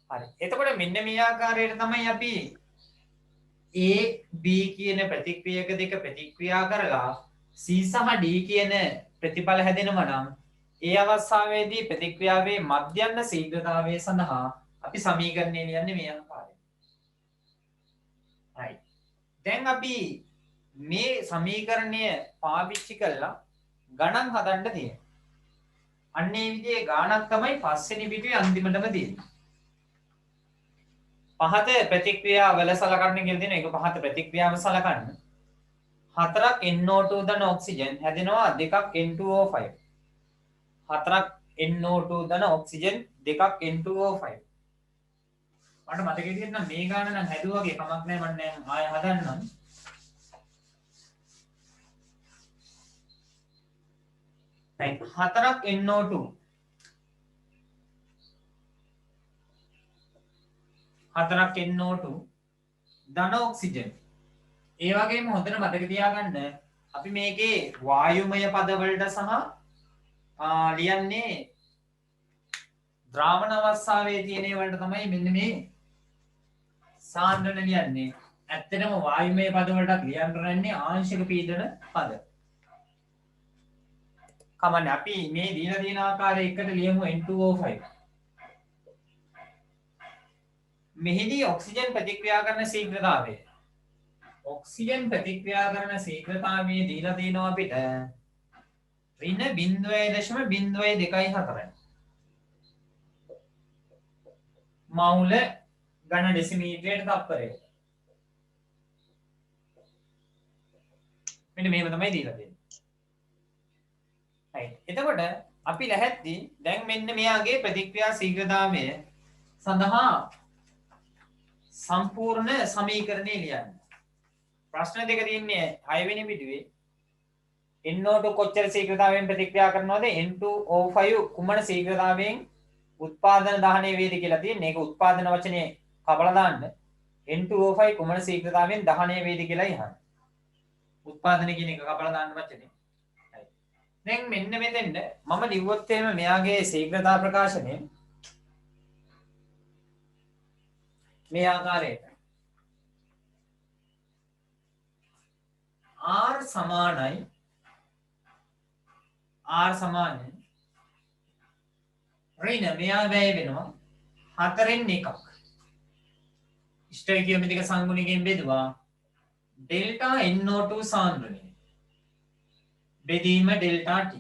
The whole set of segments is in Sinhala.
හරි. එතකොට මෙන්න මේ ආකාරයට තමයි අපි A B කියන ප්‍රතික්‍රියක දෙක ප්‍රතික්‍රියා කරලා C සහ D කියන ප්‍රතිඵල හැදෙනවා නම් ඒ අවස්ථාවේදී ප්‍රතික්‍රියාවේ මධ්‍යස්ථ ශීඝ්‍රතාවය සඳහා අපි සමීකරණය ලියන්නේ මේ ආකාරයෙන්. right. දැන් අපි මේ සමීකරණය පාවිච්චි කරලා ගණන් හදන්න තියෙනවා. අන්නේ විදිහේ ගාණක් තමයි පස්වෙනි පිටුවේ අන්තිමටම තියෙන්නේ. පහත ප්‍රතික්‍රියා වල සලකන්න කියලා දෙන එක පහත ප්‍රතික්‍රියාව සලකන්න. 4ක් NO2 ධන ඔක්සිජන් හැදෙනවා 2ක් N2O5. 4ක් NO2 ධන ඔක්සිජන් 2ක් N2O5. මට මතක හිටියෙත් නම් මේ ගාන නම් හැදුවාගේ කමක් නැහැ මම දැන් ආය හදන්නම්. right 4ක් NO2 4ක් NO2 ධන ඔක්සිජන්. ඒ වගේම හොඳට මතක තියාගන්න අපි මේකේ වායුමය පදවලට සහ ලියන්නේ ද්‍රාවණ අවස්ථාවේ තියෙන ඒවාට තමයි මෙන්න මේ සාන්ද්‍රණ ලියන්නේ. ඇත්තටම වායුමය පදවලට ලියන්න රන්නේ ආංශික පීඩන පද. කමන්නේ අපි මේ දීලා තියෙන ආකාරය එකට ලියමු N2O5. මෙහිදී ඔක්සිජන් ප්‍රතික්‍රියා කරන ශීඝ්‍රතාවය. ඔක්සිජන් ප්‍රතික්‍රියා කරන ශීඝ්‍රතාවය දීලා තියෙනවා අපිට ඍණ 0.024. මවුල ඝන ඩෙසිමීටරයට තප්පරයට. මෙන්න මේව තමයි දීලා තියෙන්නේ. right. එතකොට අපි ලැහැත්ති දැන් මෙන්න මෙයාගේ ප්‍රතික්‍රියා ශීඝ්‍රතාවය සඳහා සම්පූර්ණ සමීකරණය ලියන්න. ප්‍රශ්න දෙක තියෙන්නේ 6 වෙනි පිටුවේ NO2 කොච්චර ශීඝ්‍රතාවයෙන් ප්‍රතික්‍රියා කරනවද N2O5 කුමන ශීඝ්‍රතාවයෙන් උත්පාදන දහනය වේද කියලා තියෙන්නේ. ඒක උත්පාදන වචනේ කපලා දාන්න. N2O5 කුමන ශීඝ්‍රතාවයෙන් දහනය වේද කියලා ඉහන්න. උත්පාදන කියන එක කපලා දාන්න වචනේ. දැන් මෙන්න මෙතෙන්ද මම ලිව්වොත් එහෙම මෙයාගේ ශීඝ්‍රතා ප්‍රකාශනය මේ ආකාරයට R සමානයි ඍණ මෙයා වැය වෙනවා 4න් 1ක් ස්ටොයිකියෝමෙට්‍රික සංගුණිකයෙන් බෙදුවා ඩෙල්ටා NO2 සාන්ද්‍රණය බෙදීම ඩෙල්ටා T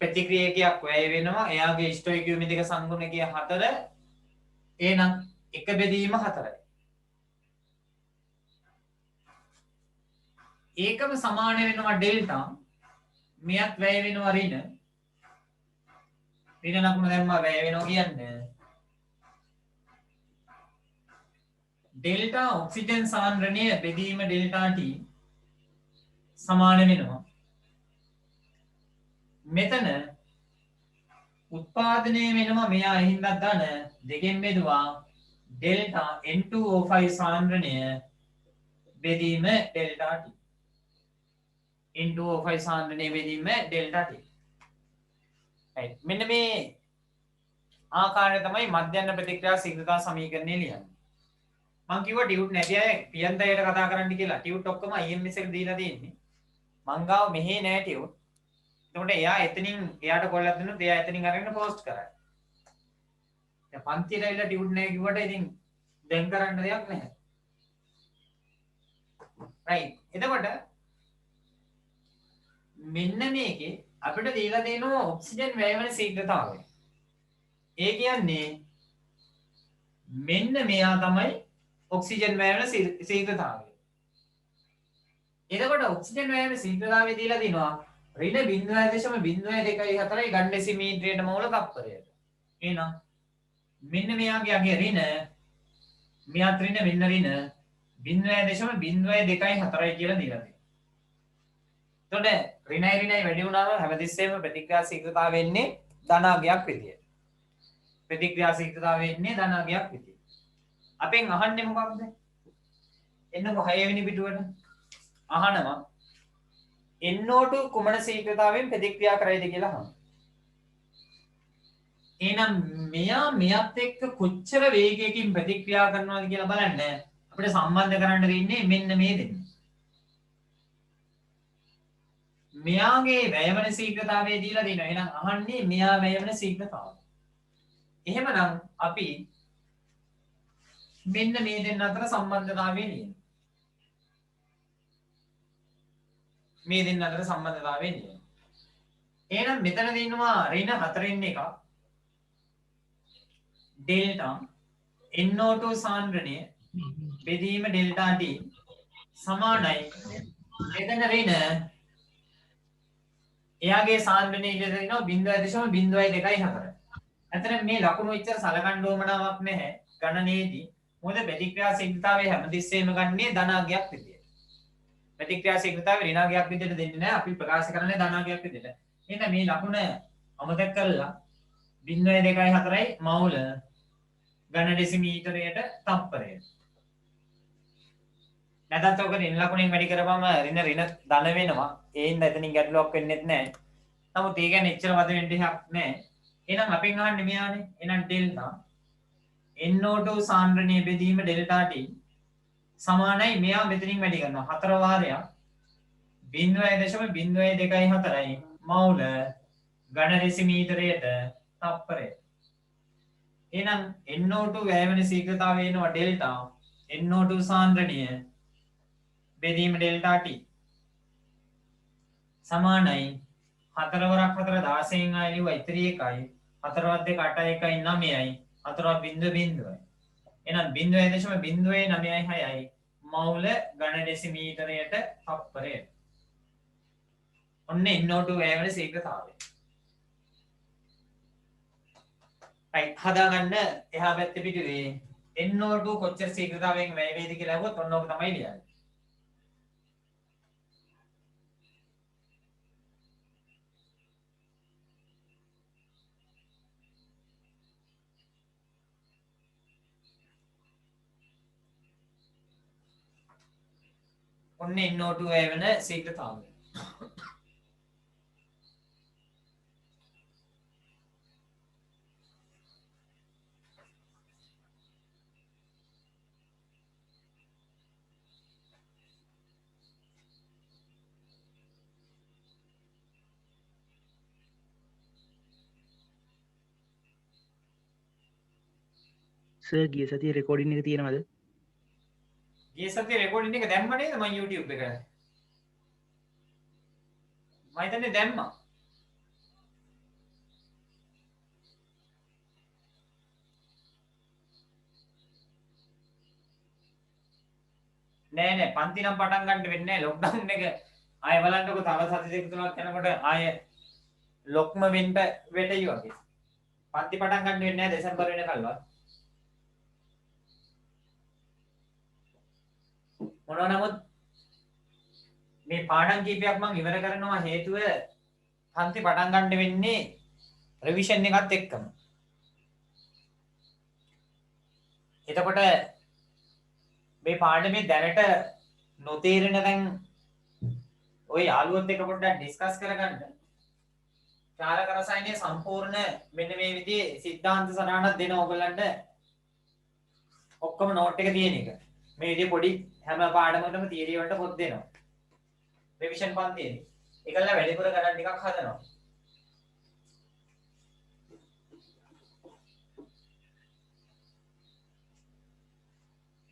ප්‍රතික්‍රියකයක් වැය වෙනවා එයාගේ ස්ටොයිකියෝමෙට්‍රික සංගුණිකය 4 එහෙනම් 1 බෙදීම 4යි ඒකම සමාන වෙනවා ඩෙල්ටා මෙයත් වැය වෙනවා ඍණ ලකුණ දැම්මා වැය වෙනවා කියන්නේ ඩෙල්ටා ඔක්සිජන් සාන්ද්‍රණය බෙදීම ඩෙල්ටා T සමාන වෙනවා මෙතන උත්පාදනය වෙනවා මෙයා හින්දා ධන දෙකෙන් බෙදුවා ඩෙල්ටා N2O5 සාන්ද්‍රණය බෙදීම ඩෙල්ටා T N2O5 සාන්ද්‍රණය බෙදීම ඩෙල්ටා T මෙන්න මේ ආකාරය තමයි මධ්‍යස්ථ ප්‍රතික්‍රියා ශීඝ්‍රතා සමීකරණය ලියන්නේ. මම කිව්වා ටියුට් නැති අය පියන්තයට කතා කරන්න කියලා. ටියුට් ඔක්කොම IMS එකට දීලා තියෙන්නේ. මං ගාව මෙහෙ නෑ ටියුට්. එතකොට එයා එතනින් එයාට කොල්ලක් දෙන්නොත් එයා එතනින් අරගෙන පෝස්ට් කරයි. දැන් පන්තියට ඇවිල්ලා ටියුට් නෑ කිව්වට ඉතින් දැන් කරන්න දෙයක් නැහැ. right. එතකොට මෙන්න මේකේ අපිට දීලා තියෙනවා ඔක්සිජන් වැය වෙන ශීඝ්‍රතාවය. ඒ කියන්නේ මෙන්න මෙයා තමයි ඔක්සිජන් වැය වෙන ශීඝ්‍රතාවය. එතකොට ඔක්සිජන් වැය වෙන ශීඝ්‍රතාවය දීලා තිනවා ඍණ 0.024 ඝන ඩෙසිමීටරයට මෝල තප්පරයට. එහෙනම් මෙන්න මෙයාගේ අගේ ඍණ මෙයාත් ඍණ මෙන්න ඍණ 0.024 කියලා දීලා තියෙනවා. එතකොට ඍණයි වැඩි වුණාම හැමතිස්සෙම ප්‍රතික්‍රියා ශීඝ්‍රතාවය වෙන්නේ ධනාගයක් විදියට. ප්‍රතික්‍රියා ශීඝ්‍රතාවය වෙන්නේ ධනාගයක් විදියට. අපෙන් අහන්නේ මොකක්ද? එන්නකො 6 වෙනි පිටුවට. අහනවා NO2 කුමන ශීඝ්‍රතාවයෙන් ප්‍රතික්‍රියා කරයිද කියලා අහනවා. එහෙනම් මෙයා මෙයත් එක්ක කොච්චර වේගයකින් ප්‍රතික්‍රියා කරනවද කියලා බලන්න අපිට සම්බන්ධ කරන්න වෙන්නේ මෙන්න මේ දෙන්න. මෙයාගේ වැයවන ශීඝ්‍රතාවය දීලා දෙනවා. එහෙනම් අහන්නේ මෙයා වැයවන ශීඝ්‍රතාවය. එහෙමනම් අපි මෙන්න මේ දෙන්න අතර සම්බන්ධතාවය ලියනවා. මේ දෙන්න අතර සම්බන්ධතාවය ලියනවා. එහෙනම් මෙතන දිනනවා ඍණ 4න් එකක් ඩෙල්ටා NO2 සාන්ද්‍රණය බෙදීම ඩෙල්ටා T සමානයි මෙතන ඍණ එයාගේ සාන්ද්‍රණය ඉඳලා දිනවා 0.024. ඇත්තට මේ ලකුණු එච්චර සලකන්න ඕමනාවක් නැහැ ගණනයේදී. මොකද ප්‍රතික්‍රියා ශීඝ්‍රතාවය හැමතිස්සෙම ගන්නේ ධනාංගයක් විදියට. ප්‍රතික්‍රියා ශීඝ්‍රතාවය ඍණාංගයක් විදියට දෙන්නේ නැහැ. අපි ප්‍රකාශ කරන්නේ ධනාංගයක් විදියට. එහෙනම් මේ ලකුණ අමතක කරලා 0.24යි මවුල ඝන ඩෙසිමීටරයට තප්පරයට. නැත්නම් ඔක ඍණ ලකුණෙන් වැඩි කරපුවම ඍණ ධන වෙනවා. ඒ හින්දා එතනින් ගැටලුවක් වෙන්නේ නැහැ. නමුත් ඒ කියන්නේ එච්චර වද වෙන්න දෙයක් නැහැ. එහෙනම් අපෙන් අහන්නේ මෙයානේ. එහෙනම් ඩෙල්ටා NO2 සාන්ද්‍රණය බෙදීම ඩෙල්ටා T සමානයි මෙයා මෙතනින් වැඩි කරනවා 4 වාරයක් 0.024යි මවුල ඝන ඩෙසිමීටරයට තප්පරය. එහෙනම් NO2 වැයවෙන ශීඝ්‍රතාවය වෙනවා ඩෙල්ටා NO2 සාන්ද්‍රණය බෙදීම ඩෙල්ටා T සමානයි 4 වරක් 4 16න් ආයෙලිව ඉතිරි එකයි 4 වත් 2 8යි 9යි 4 වත් 0.0යි. එහෙනම් 0.096යි මවුල ඝන ඩෙසිමීටරයට තප්පරය. ඔන්න NO2 වැයවෙන ශීඝ්‍රතාවය. right හදාගන්න එහා පැත්තේ පිටුවේ NO2 කොච්චර ශීඝ්‍රතාවයෙන් වැය වේද කියලා අහුවොත් ඔන්න ඕක තමයි ලියන්නේ. ඔන්න NO2 වැය වෙන ශීඝ්‍රතාවය. සර් ගිය සතියේ රෙකෝඩින් එක තියෙනවද? ගිය සතියේ රෙකෝඩින් එක දැම්ම නේද මම YouTube එකට? මම හිතන්නේ දැම්මා. නෑ පන්ති නම් පටන් ගන්න වෙන්නේ නැහැ ලොක්ඩවුන් එක ආයෙ බලන්නකො තව සති දෙක තුනක් යනකොට ආයෙ ලොක්ම වෙන්න වෙටයි වගේ. පන්ති පටන් ගන්න වෙන්නේ නැහැ දෙසැම්බර් වෙනකල්වත්. මොනවා නමුත් මේ පාඩම් කීපයක් මම ඉවර කරනවා හේතුව පන්ති පටන් ගන්න වෙන්නේ රිවිෂන් එකත් එක්කම. එතකොට මේ පාඩමේ දැනට නොතේරෙන දැන් ඔය යාළුවොත් එක්ක පොඩ්ඩක් ඩිස්කස් කරගන්න. චාලක රසායනයේ සම්පූර්ණ මෙන්න මේ විදිහේ සිද්ධාන්ත සටහනක් දෙන ඕගොල්ලන්ට ඔක්කොම නෝට් එක තියෙන එක. මේ විදිහේ පොඩි හැම පාඩමකටම තියරි වලට පොත් දෙනවා. රිවිෂන් පන්තියේදී. ඒකල්ලා වැඩිපුර ගණන් ටිකක් හදනවා.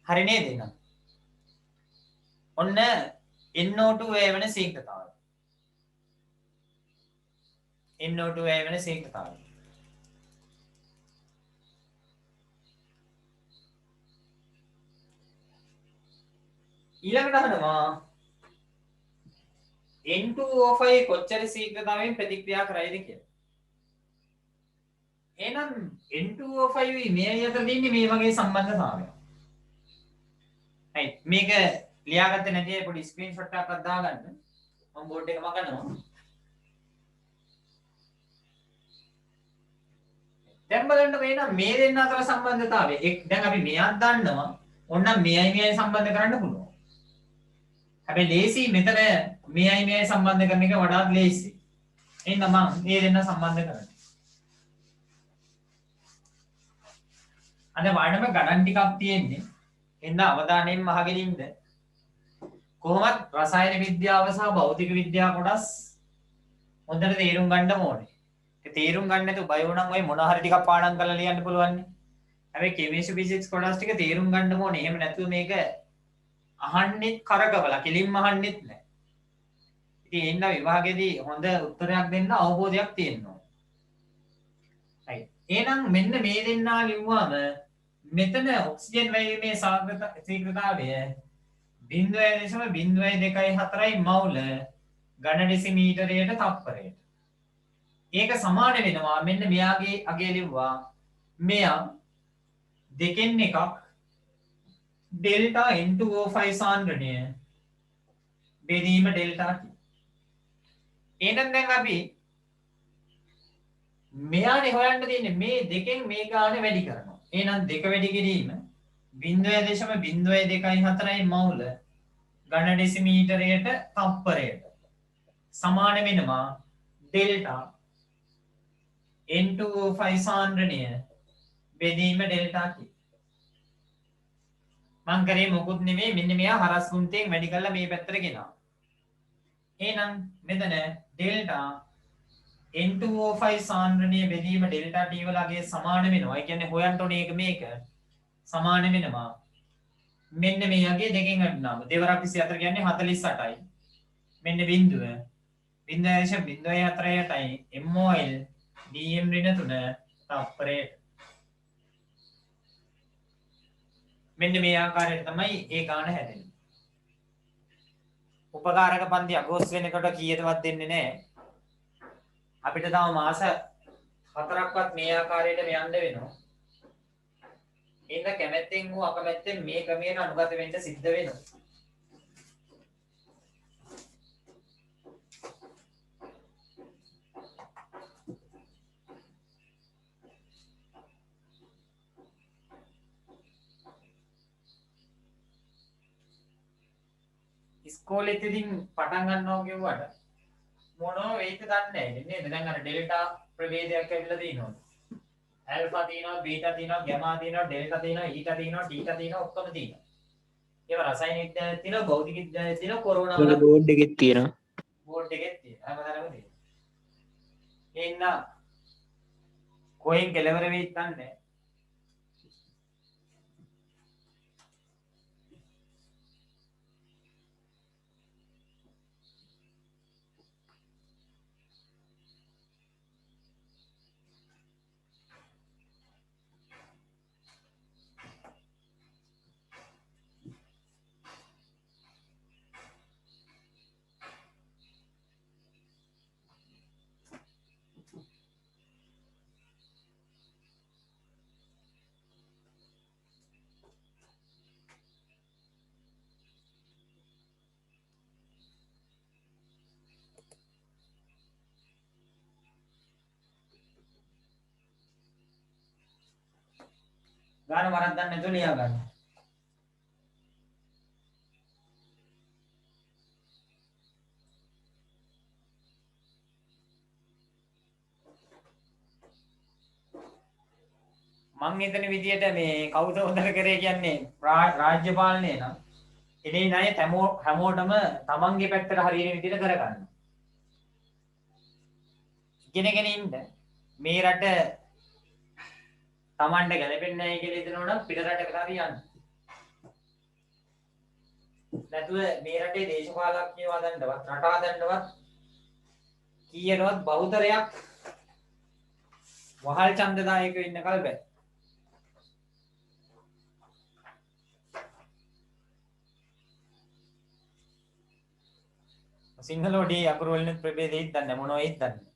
හරි නේද එහෙනම්? ඔන්න NO2 වැය වෙන ශීඝ්‍රතාවය. NO2 වැය වෙන ශීඝ්‍රතාවය. ඊළඟට අහනවා N2O5 කොච්චර ශීඝ්‍රතාවයෙන් ප්‍රතික්‍රියා කරයිද කියලා. එහෙනම් N2O5 මේ අතර දෙන්නේ මේ වගේ සම්බන්ධතාවයක්. right මේක ලියාගත්තේ නැති අය පොඩි ස්ක්‍රීන්ෂොට් එකක් දාගන්න. මම බෝඩ් එක මකනවා. දැන් බලන්නකො එහෙනම් මේ දෙන්න අතර සම්බන්ධතාවය. දැන් අපි මෙයක් දන්නවා. ඕනනම් මෙයයි සම්බන්ධ කරන්න පුළුවන්. හැබැයි ලේසි මෙතන මෙයයි සම්බන්ධ කරන එක වඩාත් ලේසි. එහෙනම් මම මේ දෙන්න සම්බන්ධ කරනවා. අද වඩම ගණන් ටිකක් තියෙන්නේ. එන්න අවධානයෙන් අහගෙන ඉන්න. කොහොමත් රසායන විද්‍යාව සහ භෞතික විද්‍යාව කොටස් හොඳට තේරුම් ගන්න ඕනේ. ඒ තේරුම් ගන්න නැතුව බයෝ නම් ඔය මොන හරි ටිකක් පාඩම් කරලා ලියන්න පුළුවන් නේ. හැබැයි කෙමිස්ට්‍රි ෆිසික්ස් කොටස් ටික තේරුම් ගන්න ඕනේ. එහෙම නැතුව මේක අහන්නෙත් කරකවලා කෙලින්ම අහන්නෙත් නැහැ. ඉතින් එන්න විභාගෙදී හොඳ උත්තරයක් දෙන්න අවබෝධයක් තියෙනවා. හරි. එහෙනම් මෙන්න මේ දෙන්නා ලිව්වම මෙතන ඔක්සිජන් වැයීමේ ශීඝ්‍රතාවය 0.024 මවුල ඝන ඩෙසිමීටරයට තප්පරයට. ඒක සමාන වෙනවා මෙන්න මෙයාගේ අගේ ලිව්වා මෙයා දෙකෙන් එකක් ඩෙල්ටා N2O5 සාන්ද්‍රණය බෙදීම ඩෙල්ටා T. එහෙනම් දැන් අපි මෙයානේ හොයන්න තියෙන්නේ මේ දෙකෙන් මේ ගාන වැඩි කරනවා. එහෙනම් දෙක වැඩි කිරීම 0.024 මවුල ඝන ඩෙසිමීටරයට තප්පරයට සමාන වෙනවා ඩෙල්ටා N2O5 සාන්ද්‍රණය බෙදීම ඩෙල්ටා T. මං කරේ මොකුත් නෙමෙයි මෙන්න මෙයා හරස් ගුණයෙන් වැඩි කරලා මේ පැත්තට ගෙනාවා. එහෙනම් මෙතන ඩෙල්ටා N2O5 සාන්ද්‍රණය බෙදීම ඩෙල්ටා T වලගේ සමාන වෙනවා. ඒ කියන්නේ හොයන්න ඕනේ ඒක මේක සමාන වෙනවා. මෙන්න මෙයාගේ දෙකෙන් අඩුනාම දෙවරක් 24 කියන්නේ 48යි. මෙන්න බිඳුව 0.04යි MOL DM ඍණ 3 තප්පරයට. මෙන්න මේ ආකාරයට තමයි ඒ ගාන හැදෙන්නේ. උපකාරක පන්ති අගෝස්තු වෙනකොට කීයටවත් දෙන්නේ නැහැ. අපිට තව මාස 4ක්වත් මේ ආකාරයට යන්න වෙනවා. ඉන්න කැමැත්තෙන් හෝ අකමැත්තෙන් මේ ක්‍රමයට අනුගත වෙන්න සිද්ධ වෙනවා. ඉස්කෝලෙත් ඉතින් පටන් ගන්නවා කිව්වට මොනෝ වෙයිද දන්නේ නැහැ නේද? දැන් අර ඩෙල්ටා ප්‍රභේදයක් ඇවිල්ලා තියෙනවා. ඇල්ෆා තියෙනවා, බීටා තියෙනවා, ගැමා තියෙනවා, ඩෙල්ටා තියෙනවා, ඊටා තියෙනවා, ටීටා තියෙනවා ඔක්කොම තියෙනවා. ඒවා රසායන විද්‍යාවේ තියෙනවා, භෞතික විද්‍යාවේ තියෙනවා, කොරෝනා වල බෝඩ් එකෙත් තියෙනවා. බෝඩ් එකෙත් තියෙනවා. හැමදාම තියෙනවා. ඒ ඉන්න කොහෙන් කෙලවර වෙයිද දන්නේ නැහැ. ගාන වරද්දන්න නැතුව ලියා ගන්න. මං හිතන විදියට මේ කවුද හොඳට කරේ කියන්නේ රාජ්‍ය පාලනය නම් එනේ ණය හැමෝටම තමන්ගේ පැත්තට හරියන විදියට කරගන්න. ඉගෙනගෙන ඉන්න මේ රට තමන්ට ගැලපෙන්නේ නැහැ කියලා හිතනවා නම් පිට රටකට හරි යන්න. නැතුව මේ රටේ දේශපාලඥයෝ හදන්නවත් රට හදන්නවත් කීයටවත් බහුතරයක් වහල් ඡන්දදායකව ඉන්න කල් බෑ. සිංහල ඔඩි අකුරු වලින් ප්‍රභේදෙත් දන්නේ මොනවෙයිද දන්නේ.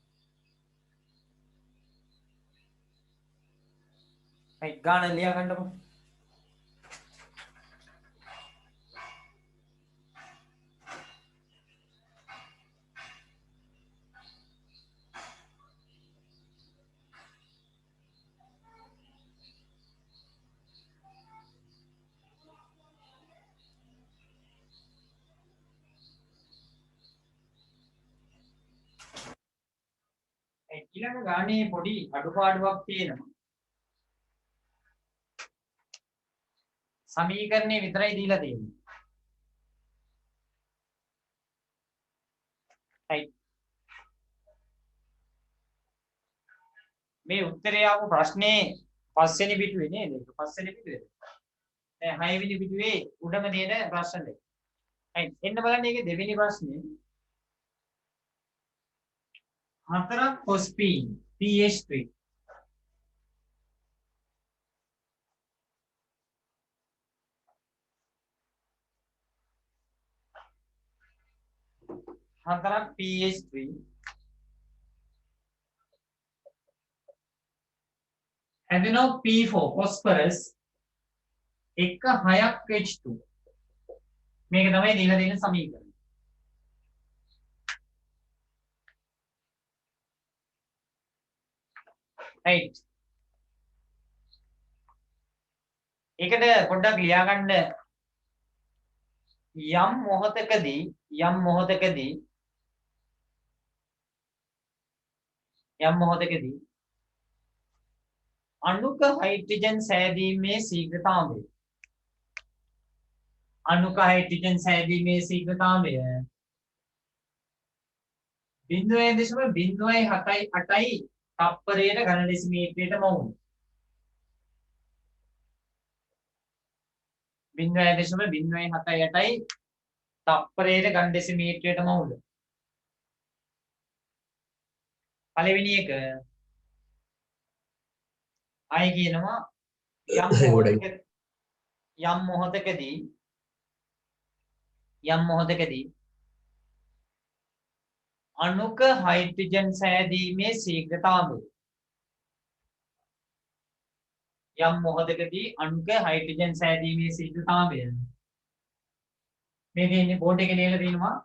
අයි ගාන ලියා ගන්නකො. ඊළඟ ගානේ පොඩි අඩුපාඩුවක් තියෙනවා. සමීකරණේ විතරයි දීලා තියෙන්නේ. right. මේ උත්තරේ ආපු ප්‍රශ්නේ පස්වෙනි පිටුවේ නේද? ඒක පස්වෙනි පිටුවේ. දැන් 6 වෙනි පිටුවේ උඩම තියෙන ප්‍රශ්න දෙක. right. එන්න බලන්න මේකේ දෙවෙනි ප්‍රශ්නේ. හතරක් phosphine pH3 හතරක් pH3 හැදෙනවා P4 phosphorus එක 6ක් H2 මේක තමයි දීලා තියෙන සමීකරණය. right. ඒකට පොඩ්ඩක් ලියා ගන්න යම් මොහොතකදී අණුක හයිඩ්‍රජන් සෑදීමේ ශීඝ්‍රතාවය 0.078යි තප්පරයට ඝන ඩෙසිමීටරයට මවුල්. 0.078යි තප්පරයට ඝන ඩෙසිමීටරයට මවුල්. පළවෙනි එක අය කියනවා යම් මොහොතකදී අණුක හයිඩ්‍රජන් සෑදීමේ ශීඝ්‍රතාවය මේ තියෙන්නේ බෝඩ් එකේ ලියලා තියෙනවා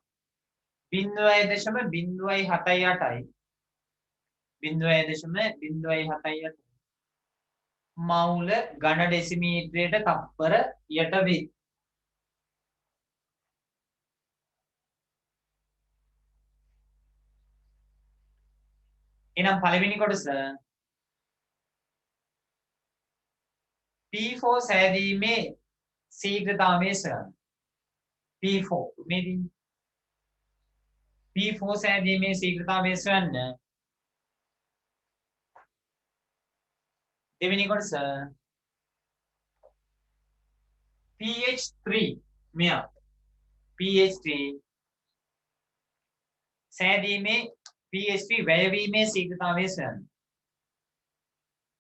0.078 මවුල ඝන ඩෙසිමීටරයට තප්පර යට වේ. එහෙනම් පළවෙනි කොටස P4 සෑදීමේ ශීඝ්‍රතාවය සොයන්න. P4 මේදී P4 සෑදීමේ ශීඝ්‍රතාවය සොයන්න. දෙවෙනි කොටස pH3 මෙයා pH3 සෑදීමේ pH3 වැයවීමේ ශීඝ්‍රතාවය සොයන්න.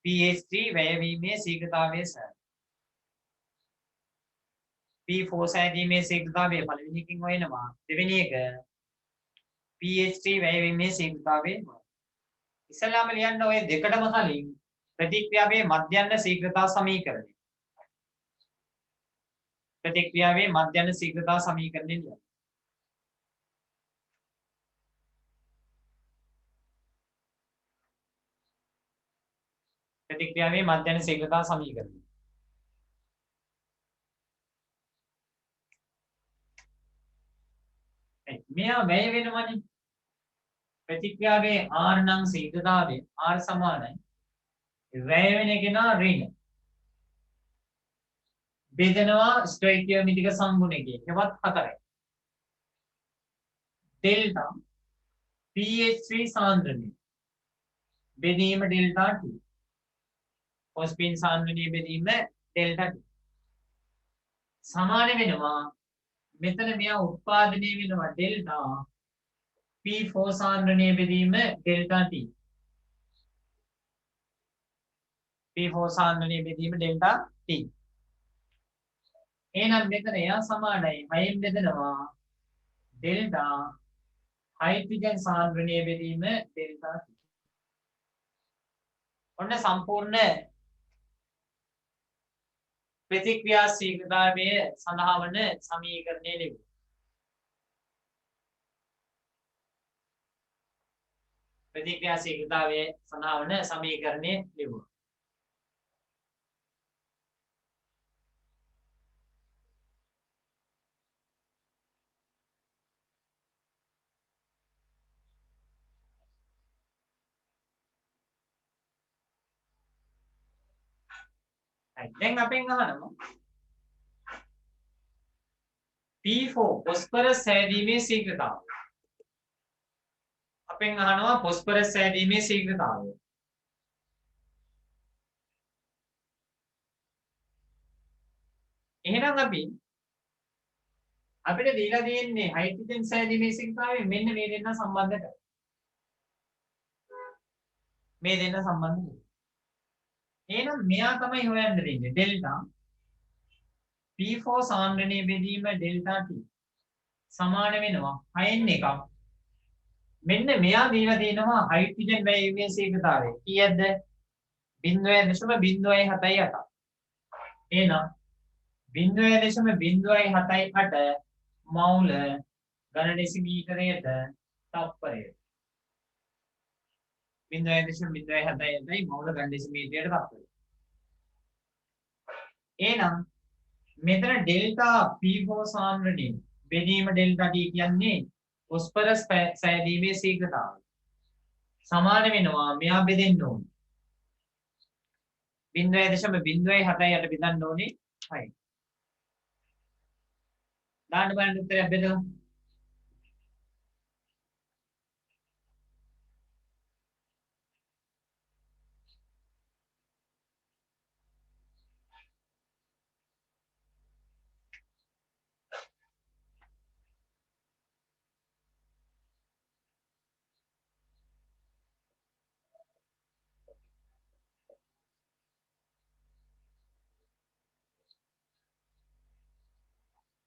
pH3 වැයවීමේ ශීඝ්‍රතාවය සොයන්න. P4 සෑදීමේ ශීඝ්‍රතාවය පළවෙනි එකකින් හොයනවා. දෙවෙනි එක pH3 වැයවීමේ ශීඝ්‍රතාවය හොයනවා. ඉස්සෙල්ලාම ලියන්න ඔය දෙකටම කලින් ප්‍රතික්‍රියාවේ මධ්‍යස්ථ ශීඝ්‍රතා සමීකරණය. ප්‍රතික්‍රියාවේ මධ්‍යස්ථ ශීඝ්‍රතා සමීකරණය ලියන්න. ප්‍රතික්‍රියාවේ මධ්‍යස්ථ ශීඝ්‍රතා සමීකරණය. මෙයා වැය වෙනවනේ. ප්‍රතික්‍රියාවේ R නම් ශීඝ්‍රතාවය R සමානයි වැය වෙන කෙනා ඍණ. බෙදනවා ස්ටොයිකියෝමෙට්‍රික සම්ගුණකයෙන්. ඒවත් 4යි. ඩෙල්ටා pH3 සාන්ද්‍රණය බෙදීම ඩෙල්ටා T. phosphine සාන්ද්‍රණය බෙදීම ඩෙල්ටා T. සමාන වෙනවා මෙතන මෙයා උත්පාදනය වෙනවා ඩෙල්ටා P4 සාන්ද්‍රණය බෙදීම ඩෙල්ටා T. P4 සාන්ද්‍රණය බෙදීම ඩෙල්ටා T. එහෙනම් මෙතන එයා සමානයි 6න් බෙදනවා ඩෙල්ටා හයිඩ්‍රජන් සාන්ද්‍රණය බෙදීම ඩෙල්ටා T. ඔන්න සම්පූර්ණ ප්‍රතික්‍රියා ශීඝ්‍රතාවය සඳහා වන සමීකරණය ලැබුණා. ප්‍රතික්‍රියා ශීඝ්‍රතාවය සඳහා වන සමීකරණය ලැබුණා. දැන් අපෙන් අහනවා P4 phosphorus සෑදීමේ ශීඝ්‍රතාවය. අපෙන් අහනවා phosphorus සෑදීමේ ශීඝ්‍රතාවය. එහෙනම් අපිට දීලා තියෙන්නේ හයිඩ්‍රජන් සෑදීමේ ශීඝ්‍රතාවය මෙන්න මේ දෙන්න සම්බන්ධ කරලා. මේ දෙන්න සම්බන්ධ කරලා. එහෙනම් මෙයා තමයි හොයන්න දෙන්නේ ඩෙල්ටා P4 සාන්ද්‍රණයේ බෙදීම ඩෙල්ටා T සමාන වෙනවා 6න් එකක්. මෙන්න මෙයා දීලා තියෙනවා හයිඩ්‍රජන් වැයවීමේ ශීඝ්‍රතාවය. කීයද? 0.078. එහෙනම් 0.078 මවුල ඝන ඩෙසිමීටරයට තප්පරයට. 0.078 මවුල ඝන ඩෙසිමීටරයට තප්පරයට. එහෙනම් මෙතන ඩෙල්ටා P4 සාන්ද්‍රණය බෙදීම ඩෙල්ටා T කියන්නේ ෆොස්ෆරස් සෑදීමේ ශීඝ්‍රතාවය. සමාන වෙනවා මෙයා බෙදෙන්න ඕනේ. 0.078 බෙදන්න ඕනේ 6. දාන්න බලන්න උත්තරයක් බෙදලා.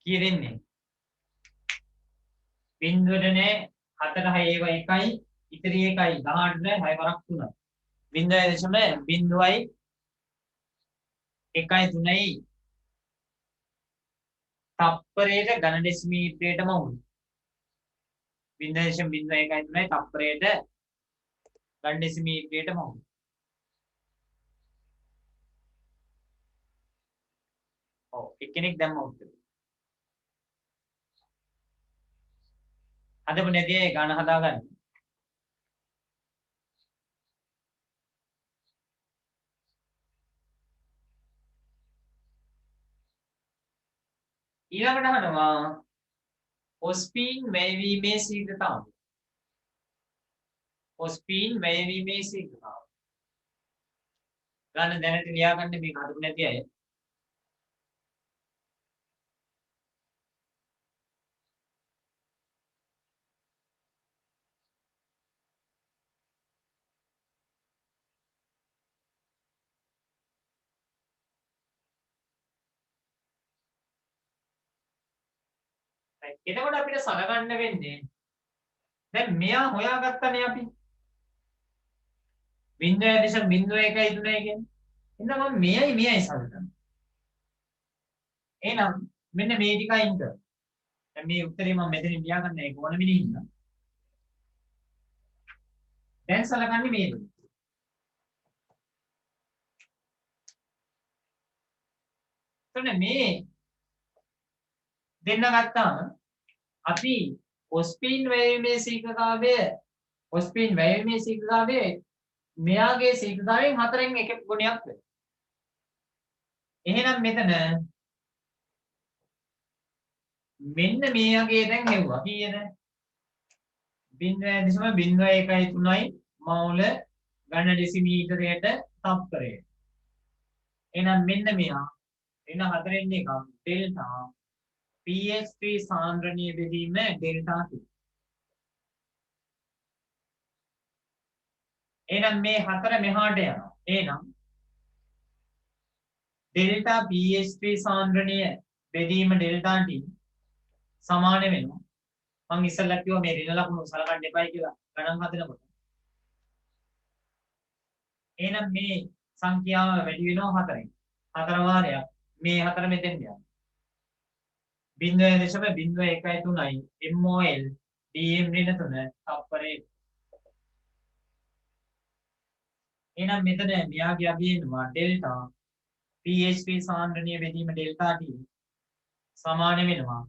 කී දෙන්නේ? බිංදුවට නෑ 4 6 ඒවා එකයි ඉතිරි එකයි 18 6 වරක් 3. 0.01 3යි තප්පරයට ඝන ඩෙසිමීටරයට මවුල්. 0.01 3යි තප්පරයට ඝන ඩෙසිමීටරයට මවුල්. ඔව් එක්කෙනෙක් දැම්ම උත්තරේ. හදපු නැති අය ගාන හදාගන්න. ඊළඟට අහනවා ඔස්පීන් වැයවීමේ ශීඝ්‍රතාවය. ඔස්පීන් වැයවීමේ ශීඝ්‍රතාවය. ගන්න දැනට ලියාගන්න මේක හදපු නැති අය. එතකොට අපිට සලකන්න වෙන්නේ දැන් මෙයා හොයාගත්තනේ අපි 0.01 3යි කියන්නේ. එහෙනම් මම මෙයයි සලකන්නේ. එහෙනම් මෙන්න මේ ටික අයින් කර. දැන් මේ උත්තරේ මම මෙතනින් ලියාගන්න ඒක ඕන මිනිහින්ද. දැන් සලකන්නේ මේ දේ. එතන මේ දෙන්න ගත්තාම අපි ඔස්පීන් වැයීමේ ශීඝ්‍රතාවය මෙයාගේ ශීඝ්‍රතාවයෙන් 4න් 1 ගුණයක් වෙනවා. එහෙනම් මෙතන මෙන්න මෙයාගේ දැන් හෙව්වා කීයද? 0.01 3යි මවුල ඝන ඩෙසිමීටරයට තප්පරයට. එහෙනම් මෙන්න මෙයා එන 4න් 1ක් ඩෙල්ටා pH3 සාන්ද්‍රණීය බෙදීම ඩෙල්ටා T. එහෙනම් මේ 4 මෙහාට යනවා. එහෙනම් ඩෙල්ටා pH3 සාන්ද්‍රණීය බෙදීම ඩෙල්ටා T සමාන වෙනවා. මම ඉස්සෙල්ලා කිව්වා මේ ඍණ ලකුණු සලකන්න එපයි කියලා ගණන් හදනකොට. එහෙනම් මේ සංඛ්‍යාව වැඩි වෙනවා 4න්. 4 වාරයක් මේ 4 මෙතෙන් යනවා. 0.01 3යි MOL DM ඍණ 3 තප්පරේ. එහෙනම් මෙතන මෙයාගේ අගයනවා ඩෙල්ටා pH3 සාන්ද්‍රණීය බෙදීම ඩෙල්ටා T සමාන වෙනවා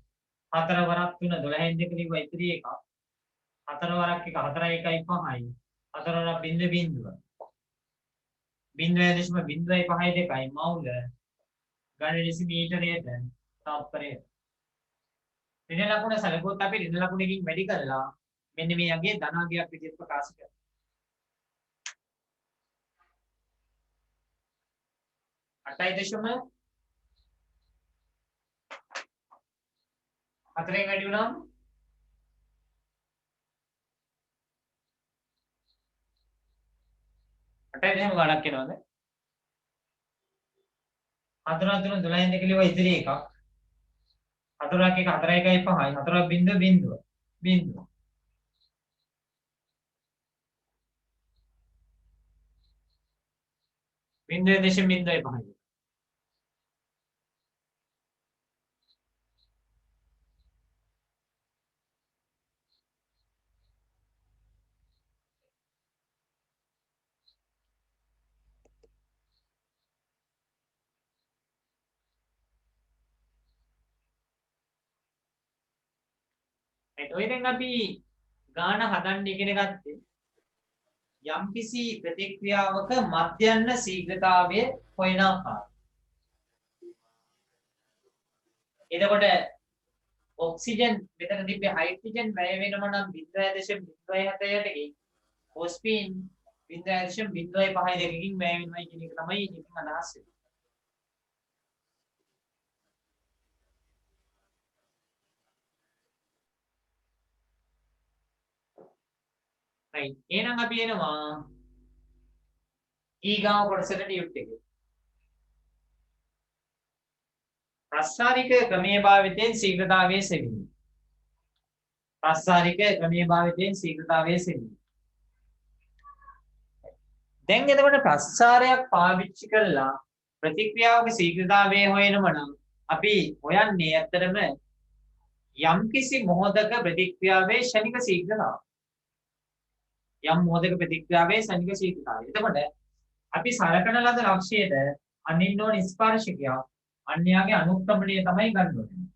4 වරක් 3 12න් 2 ලිව්වා ඉතිරි එක 4 වරක් 1 4 1යි 5යි 4 වරක් 0.052යි මවුල ඝන ඩෙසිමීටරයට තප්පරයට. ඍණ ලකුණ සැලකුවොත් අපි ඍණ ලකුණකින් වැඩි කරලා මෙන්න මේ යගේ ධනාගයක් විදිහට ප්‍රකාශ කරනවා. 8.4 වැඩි වුණාම 8.4 ගණක් එනවද? 4 3 12 2 කිලෝ ඉතිරි එකක්. 4ක් 1 4 1 5යි 4ක් බිංදුව බිංදුව බිංදුව. බිංදුවේ දේශ බිංදුවයි 5යි. ඔය දැන් අපි ගාන හදන්න ඉගෙන ගත්තේ යම්කිසි ප්‍රතික්‍රියාවක මධ්‍යන්න ශීඝ්‍රතාවය හොයන ආකාරය. එතකොට ඔක්සිජන් මෙතන තිබ්බේ හයිඩ්‍රජන් වැය වෙනම නම් 0.070ට ගිහින් ෆොස්ෆීන් 0.052කින් වැය වෙනවයි කියන එක තමයි ඉතින් අදහස් වෙන්නේ. right එහෙනම් අපි එනවා ඊගාව කොටසට ටියුට් එකේ. ප්‍රස්ථාරික ක්‍රමයේ භාවිතයෙන් ශීඝ්‍රතාවයේ සෙවීම. ප්‍රස්ථාරික ක්‍රමයේ භාවිතයෙන් ශීඝ්‍රතාවයේ සෙවීම. දැන් එතකොට ප්‍රස්ථාරයක් පාවිච්චි කරලා ප්‍රතික්‍රියාවක ශීඝ්‍රතාවය හොයනම නම් අපි හොයන්නේ ඇත්තටම යම්කිසි මොහොතක ප්‍රතික්‍රියාවේ ෂණික ශීඝ්‍රතාවය. යම් මොහොතක ප්‍රතික්‍රියාවේ ෂණික ශීඝ්‍රතාවය. එතකොට අපි සලකන ලද ලක්ෂ්‍යයට අනින්න ඕන ස්පර්ශකයක් අන්‍යයාගේ අනුක්‍රමණය තමයි ගන්න ඕනේ.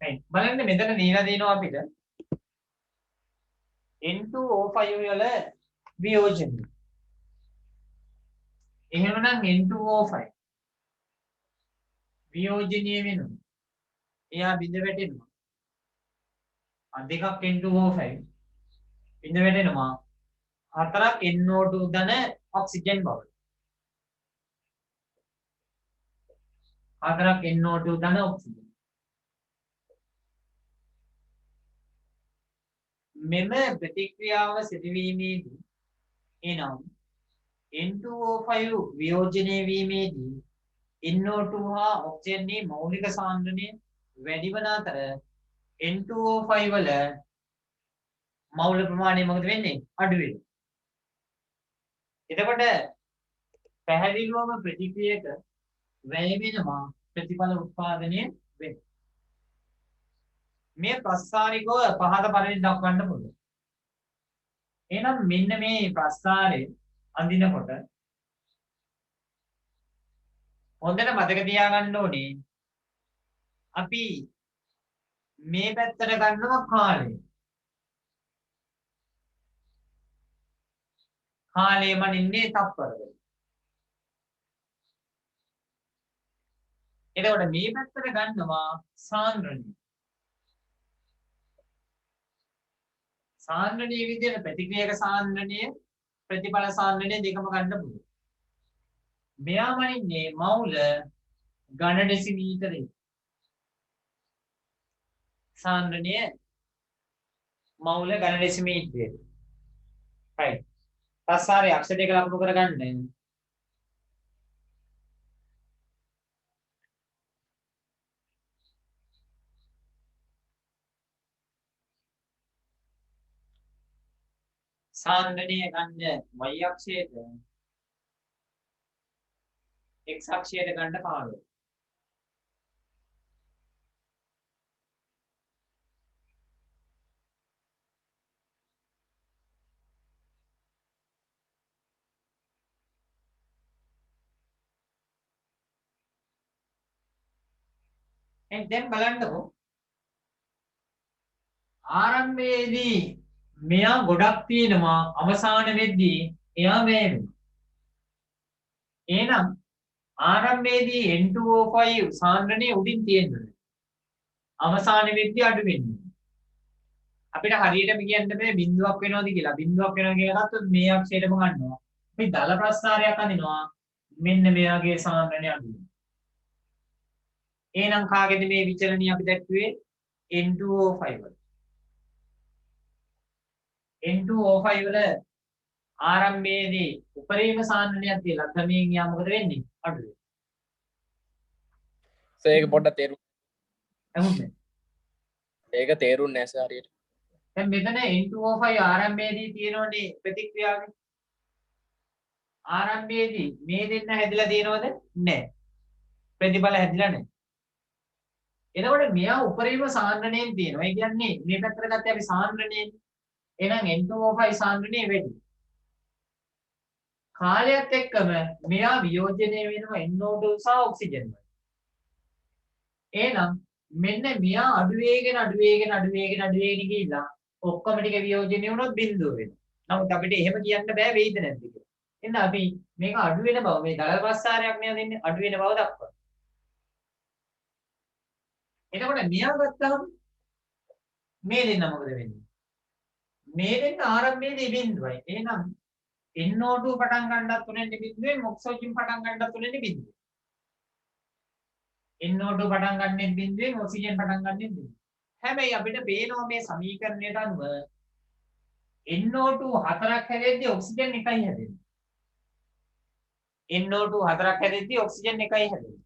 right බලන්න මෙතන දීලා දෙනවා අපිට N2O5 වල වියෝජනය. එහෙමනම් N2O5 වියෝජනීය වෙනවා. එයා බිඳ වැටෙනවා. දෙකක් N2O5 බිඳ වැටෙනවා. 4ක් NO2 ධන ඔක්සිජන් බවට. 4ක් NO2 ධන ඔක්සිජන්. මෙම ප්‍රතික්‍රියාව සිදුවීමේදී එනම් N2O5 වියෝජනය වීමේදී NO2 හා ඔක්සිජන්ගේ මෞලික සාන්ද්‍රණය වැඩි වන අතර N2O5 වල මවුල ප්‍රමාණය මොකද වෙන්නේ? අඩු වෙනවා. එතකොට පැහැදිලිවම ප්‍රතික්‍රියක වැය වෙනවා ප්‍රතිඵල උත්පාදනය වෙනවා. මේ ප්‍රස්ථාරිකව පහත පරිදි දක්වන්න පුළුවන්. එහෙනම් මෙන්න මේ ප්‍රස්ථාරය අඳිනකොට හොඳට මතක තියාගන්න ඕනේ අපි මේ පැත්තට ගන්නවා කාලය. කාලය මනින්නේ තප්පරවල. එතකොට මේ පැත්තට ගන්නවා සාන්ද්‍රණය. සාන්ද්‍රණීය විදිහට ප්‍රතික්‍රියක සාන්ද්‍රණය ප්‍රතිඵල සාන්ද්‍රණය දෙකම ගන්න පුළුවන්. මෙයා මනින්නේ මවුල ඝන ඩෙසිමීටරේ. සාන්ද්‍රණය මවුල ඝන ඩෙසිමීටරේ. right. ප්‍රස්ථාරයේ අක්ෂ දෙක ලකුණු කරගන්න. සාන්ද්‍රණය ගන්න y අක්ෂයට x අක්ෂයට ගන්න කාලය. දැන් බලන්නකො ආරම්භයේදී මෙයා ගොඩක් තියෙනවා අවසාන වෙද්දී එයා මේ වෙනවා. එහෙනම් ආරම්භයේදී N2O5 සාන්ද්‍රණය උඩින් තියෙනවා. අවසාන වෙද්දී අඩු වෙන්නේ. අපිට හරියටම කියන්න බෑ බිඳුවක් වෙනවද කියලා. බිඳුවක් වෙනවා කියලා ගත්තොත් මේ අක්ෂරයටම ගන්නවා. අපි දල ප්‍රස්ථාරයක් අඳිනවා. මෙන්න මෙයාගේ සාන්ද්‍රණය අඩු වෙනවා. එහෙනම් කාගේද මේ විචලනය අපි දැක්ුවේ N2O5 වල. N2O5 වල ආරම්භයේදී උපරිම සාන්ද්‍රණයක් තියලා ක්‍රමයෙන් යා මොකද වෙන්නේ? අඩු වෙනවා. ඒක පොඩ්ඩක් තේරුම් එහුන්නේ. ඒක තේරුම් නැහැ සර් හරියට. දැන් මෙතන N2O5 ආරම්භයේදී තියෙනවනේ ප්‍රතික්‍රියාවේ. ආරම්භයේදී මේ දෙන්න හැදිලා තියෙනවද? නැහැ. ප්‍රතිඵල හැදිලා නැහැ. එතකොට මෙයා උපරිම සාන්ද්‍රණයෙන් තියෙනවා. ඒ කියන්නේ මේ පැත්තට ගත්තේ අපි සාන්ද්‍රණයෙන්. එහෙනම් N2O5 සාන්ද්‍රණය වැඩි. කාලයත් එක්කම මෙයා වියෝජනය වෙනවා NO2 සහ ඔක්සිජන් වලට. එහෙනම් මෙන්න මෙයා අඩු වේගෙන ගිහිල්ලා ඔක්කොම ටික වියෝජනය වුණොත් බිඳුව වෙනවා. නමුත් අපිට එහෙම කියන්න බෑ වෙයිද නැද්ද කියලා. එහෙනම් අපි මේක අඩු වෙන බව මේ දල ප්‍රස්ථාරයක් මෙයා දෙන්නේ අඩු වෙන බව දක්වනවා. එතකොට මෙයා ගත්තාම මේ දෙන්න මොකද වෙන්නේ? මේ දෙන්න ආරම්භයේදී බිඳුවයි. එහෙනම් NO2 පටන් ගන්නත් තුනෙන් බිඳුවේ ඔක්සිජන් පටන් ගන්නත් තුනෙන් බිඳුවේ. NO2 පටන් ගන්නෙත් බිඳුවෙන් ඔක්සිජන් පටන් ගන්නෙත් බිඳුවෙන්. හැබැයි අපිට පේනවා මේ සමීකරණයට අනුව NO2 හතරක් හැදෙද්දී ඔක්සිජන් එකයි හැදෙන්නේ. NO2 හතරක් හැදෙද්දී ඔක්සිජන් එකයි හැදෙන්නේ.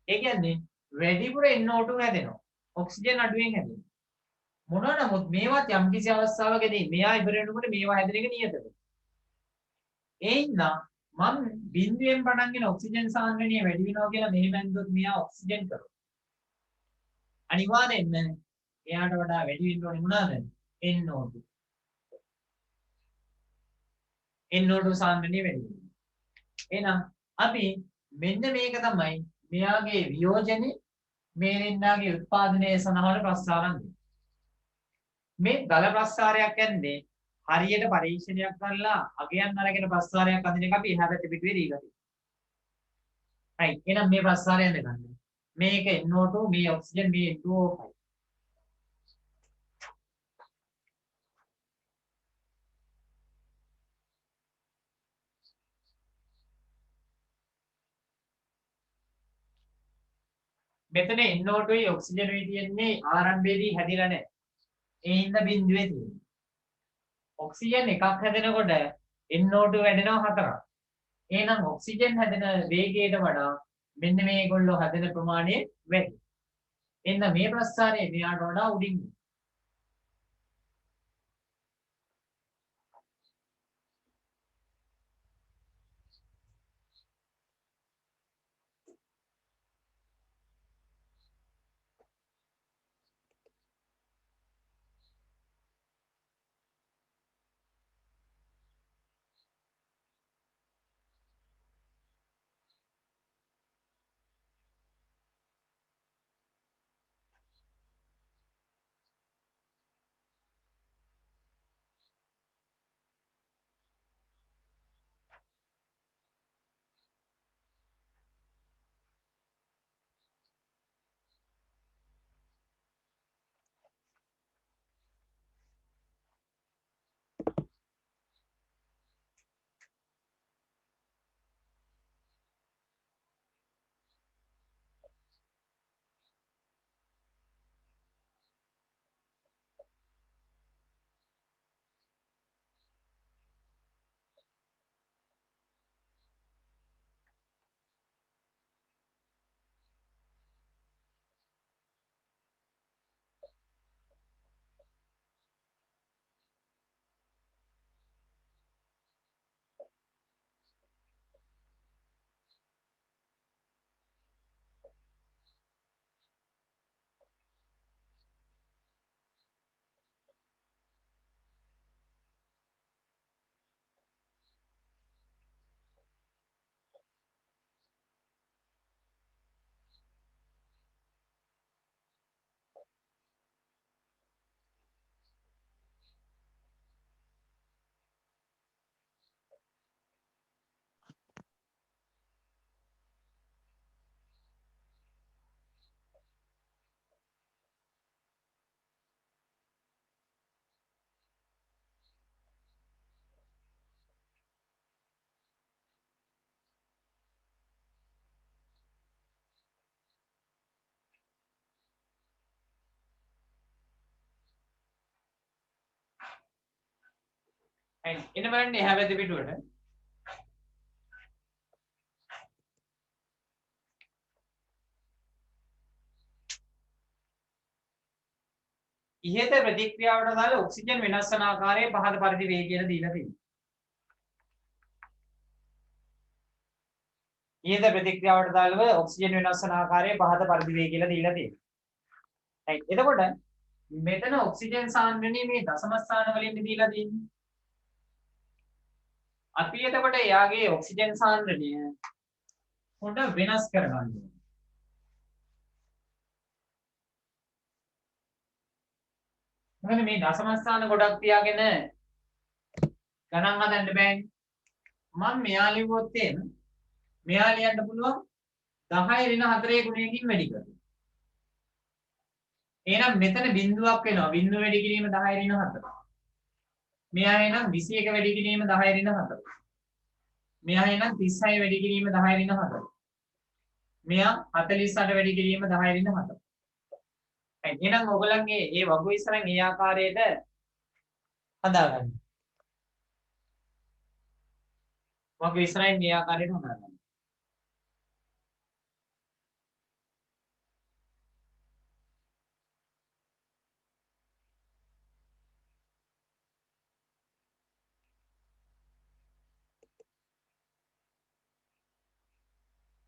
ඒ කියන්නේ වැඩිපුර NO2 හැදෙනවා. ඔක්සිජන් අඩුවෙන් හැදෙනවා. මොනවා නමුත් මේවත් යම්කිසි අවස්ථාවකදී මෙයා ඉවර වෙනකොට මේවා හැදෙන එක නියත වෙනවා. ඒ හින්දා මම බිඳුවෙන් පටන්ගෙන ඔක්සිජන් සාන්ද්‍රණය වැඩි වෙනවා කියලා මෙහෙ බැලුවොත් මෙයා ඔක්සිජන් කරනවා. අනිවාර්යෙන්ම එයාට වඩා වැඩි වෙන්න ඕනේ මොනවාද? NO2. NO2 සාන්ද්‍රණය වැඩි වෙනවා. එහෙනම් අපි මෙන්න මේක තමයි මෙයාගේ වියෝජනේ මේ දෙන්නාගේ උත්පාදනයේ සඳහන් ප්‍රස්ථාරම් දෙන්නේ. මේ දල ප්‍රස්ථාරයක් යන්නේ හරියට පරීක්ෂණයක් කරලා අගයන් අරගෙන ප්‍රස්ථාරයක් අඳින එක අපි එහා පැත්තේ පිටුවේ දීලා තියෙනවා. හරි. එහෙනම් මේ ප්‍රස්ථාරය යන්න ගන්න. මේක NO2 මේ ඔක්සිජන් මේ N2O5. මෙතන NO2 ඔක්සිජන් වේ තියෙන්නේ ආරම්භයේදී හැදිලා නැහැ. ඒ හින්දා බිඳුවේ තියෙන්නේ. ඔක්සිජන් එකක් හැදෙනකොට NO2 වැඩෙනවා හතරක්. එහෙනම් ඔක්සිජන් හැදෙන වේගයට වඩා මෙන්න මේගොල්ලෝ හැදෙන ප්‍රමාණය වැඩි. එහෙනම් මේ ප්‍රස්ථාරයේ මෙයාට වඩා උඩින්. එන්න බලන්න එහා පැත්තේ පිටුවට. ඉහත ප්‍රතික්‍රියාවට දාලා ඔක්සිජන් වෙනස් වන ආකාරයේ පහත පරිදි වේ කියලා දීලා තියෙනවා. ඉහත ප්‍රතික්‍රියාවට දාලා ඔක්සිජන් වෙනස් වන ආකාරයේ පහත පරිදි වේ කියලා දීලා තියෙනවා. right. එතකොට මෙතන ඔක්සිජන් සාන්ද්‍රණිය මේ දශම ස්ථාන වලින් දීලා තියෙන්නේ. අපි එතකොට එයාගේ ඔක්සිජන් සාන්ද්‍රණිය පොඩ වෙනස් කරගන්න ඕනේ. මොකද මේ දශම ස්ථාන ගොඩක් තියාගෙන ගණන් හදන්න බෑනේ. මම මෙයා ලිව්වොත් මෙයා ලියන්න පුළුවන් 10 ඍණ 4 ගුණයකින් වැඩි කරලා. එහෙනම් මෙතන බිඳුවක් වෙනවා. බිඳුව වැඩි කිරීම 10 ඍණ 4. මෙයා එනම් 21 වැඩි කිරීම 10 ඍණ 4. මෙයා එනම් 36 වැඩි කිරීම 10 ඍණ 4. මෙයා 48 වැඩි කිරීම 10 ඍණ 4. එහෙනම් ඔයගොල්ලන්ගේ මේ වගු ඉස්සරහින් මේ ආකාරයට හදාගන්න. වගු ඉස්සරහින් මේ ආකාරයට හදාගන්න.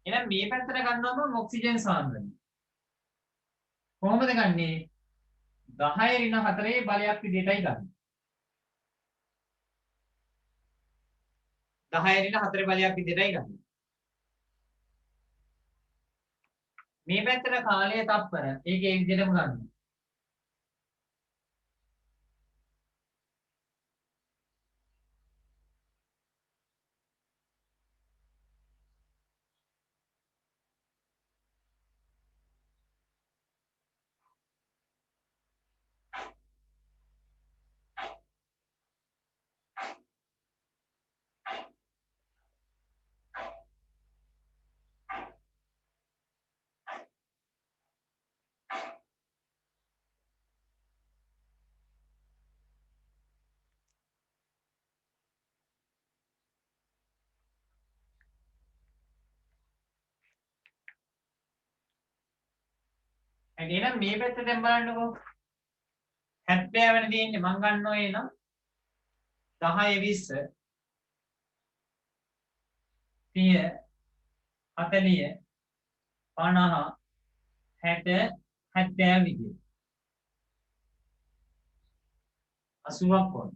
එහෙනම් මේ පැත්තට ගන්නවම ඔක්සිජන් සාන්ද්‍රණිය. කොහොමද ගන්නෙ? 10 ඍණ 4 බලයක් විදිහටයි ගන්න. 10 ඍණ 4 බලයක් විදිහටයි ගන්න. මේ පැත්තට කාලය තප්පර ඒක ඒ විදිහටම ගන්න. එහෙනම් මේ පැත්ත දැන් බලන්නකෝ 70 වෙනි තියෙන්නේ මං ගන්නවා එනම් 10 20 30 40 50 60 70 විදියට 80ක් වුණා.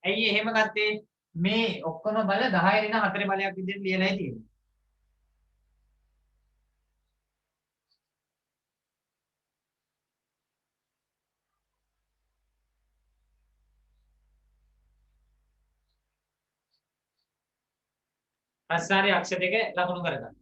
ඇයි එහෙම ගත්තේ? මේ ඔක්කොම බල 10 ඍණ 4 බලයක් විදියට ලියලායි තියෙන්නේ. ප්‍රශ්නාරි අක්ෂර දෙක ලකුණු කරගන්න.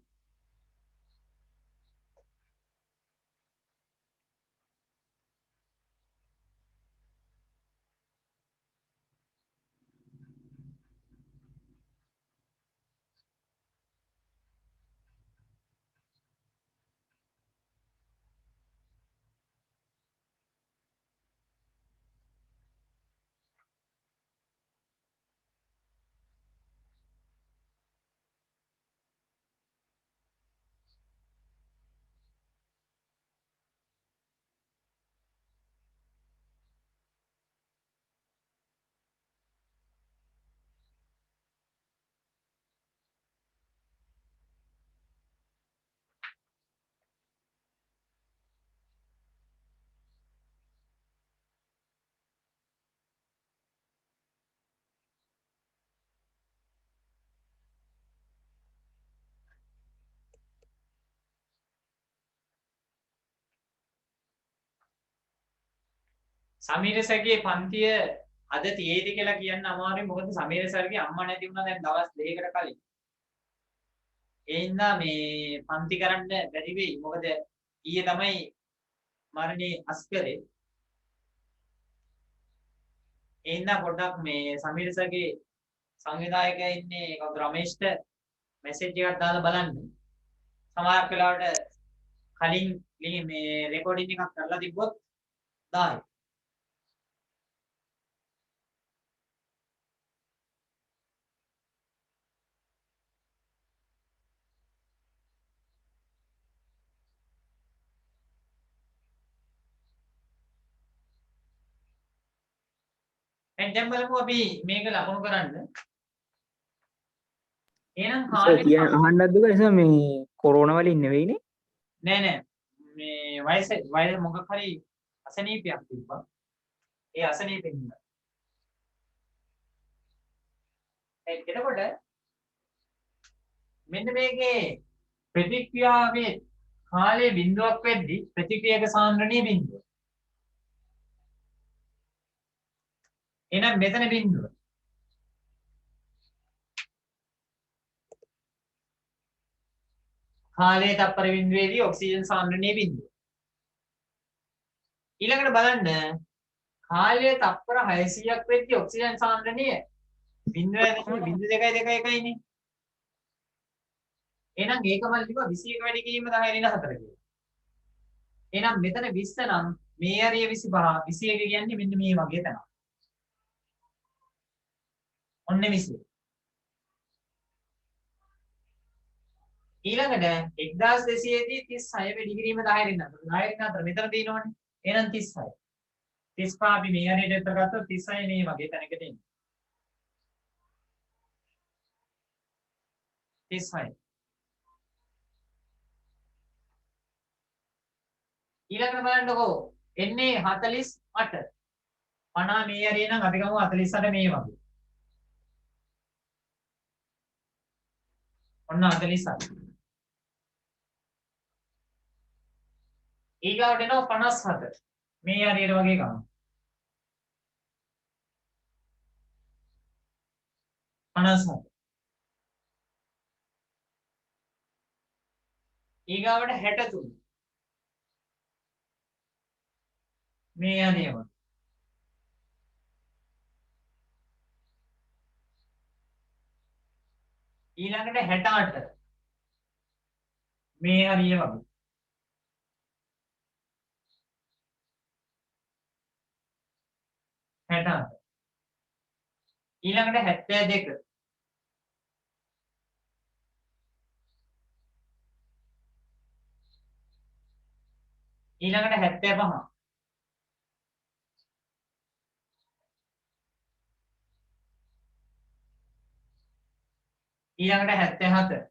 සමීර සර්ගේ පන්තිය අද තියේද කියලා කියන්න අමාරුයි. මොකද සමීර සර්ගේ අම්මා නැති වුණා දැන් දවස් දෙකකට කලින්. ඒ හින්දා මේ පන්ති කරන්න බැරි වෙයි. මොකද ඊයේ තමයි මරණේ අස්කරේ. ඒ හින්දා පොඩ්ඩක් මේ සමීර සර්ගේ සංවිධායකයා ඉන්නේ කවුද රමේෂ්ට මැසේජ් එකක් දාලා බලන්න. සමහරක් වෙලාවට කලින් මේ රෙකෝඩින් එකක් කරලා තිබ්බොත් 10යි. දැන් බලමු අපි මේක ලකුණු කරන්න. එහෙනම් සර් කාලේ කියන අහන්නත් දුක නිසා මේ කොරෝනා වලින් නෙවෙයිනේ. නෑ නෑ මේ වයස මොකක් හරි අසනීපයක් තිබ්බා. ඒ අසනීපෙන් ඉඳලා. එතකොට මෙන්න මේකේ ප්‍රතික්‍රියාවේ කාලයේ බිඳුවක් වෙද්දි ප්‍රතික්‍රියක සාන්ද්‍රණීය බිඳුව. එහෙනම් මෙතන බිඳුව. කාලයේ තප්පර බිඳුවේදී ඔක්සිජන් සාන්ද්‍රණීය බිඳුව. ඊළඟට බලන්න කාලයේ තප්පර 600ක් වෙද්දී ඔක්සිජන් සාන්ද්‍රණීය 0.221 නේ. එහෙනම් ඒකම ලියුවා 21 වැඩි කිරීම 10 ඍණ 4 කියලා. එහෙනම් මෙතන 20 නම් මේ හරිය 25 21 කියන්නේ මෙන්න මේ වගේ තමයි. ඔන්න 20. ඊළඟට 1200 දී 36 වැඩි කිරීම 10 ඍණ 4. 10 ඍණ 4 මෙතන තියෙනවනේ. එහෙනම් 36. 35 අපි මේ හරියට විතර ගත්තොත් 36 මේ වගේ තැනකට එන්නේ. 36. ඊළඟට බලන්නකෝ එන්නේ 48. 50 මේ හරිය නම් අපි ගමු 48 මේ වගේ. ඔන්න 48. ඊගාවට එනවා 57. මේ හරියට වගේ ගමු. 57. ඊගාවට 63. මේ හරියම. ඊළඟට 68. මේ හරිය වගේ. 68. ඊළඟට 72. ඊළඟට 75. ඊළඟට 77.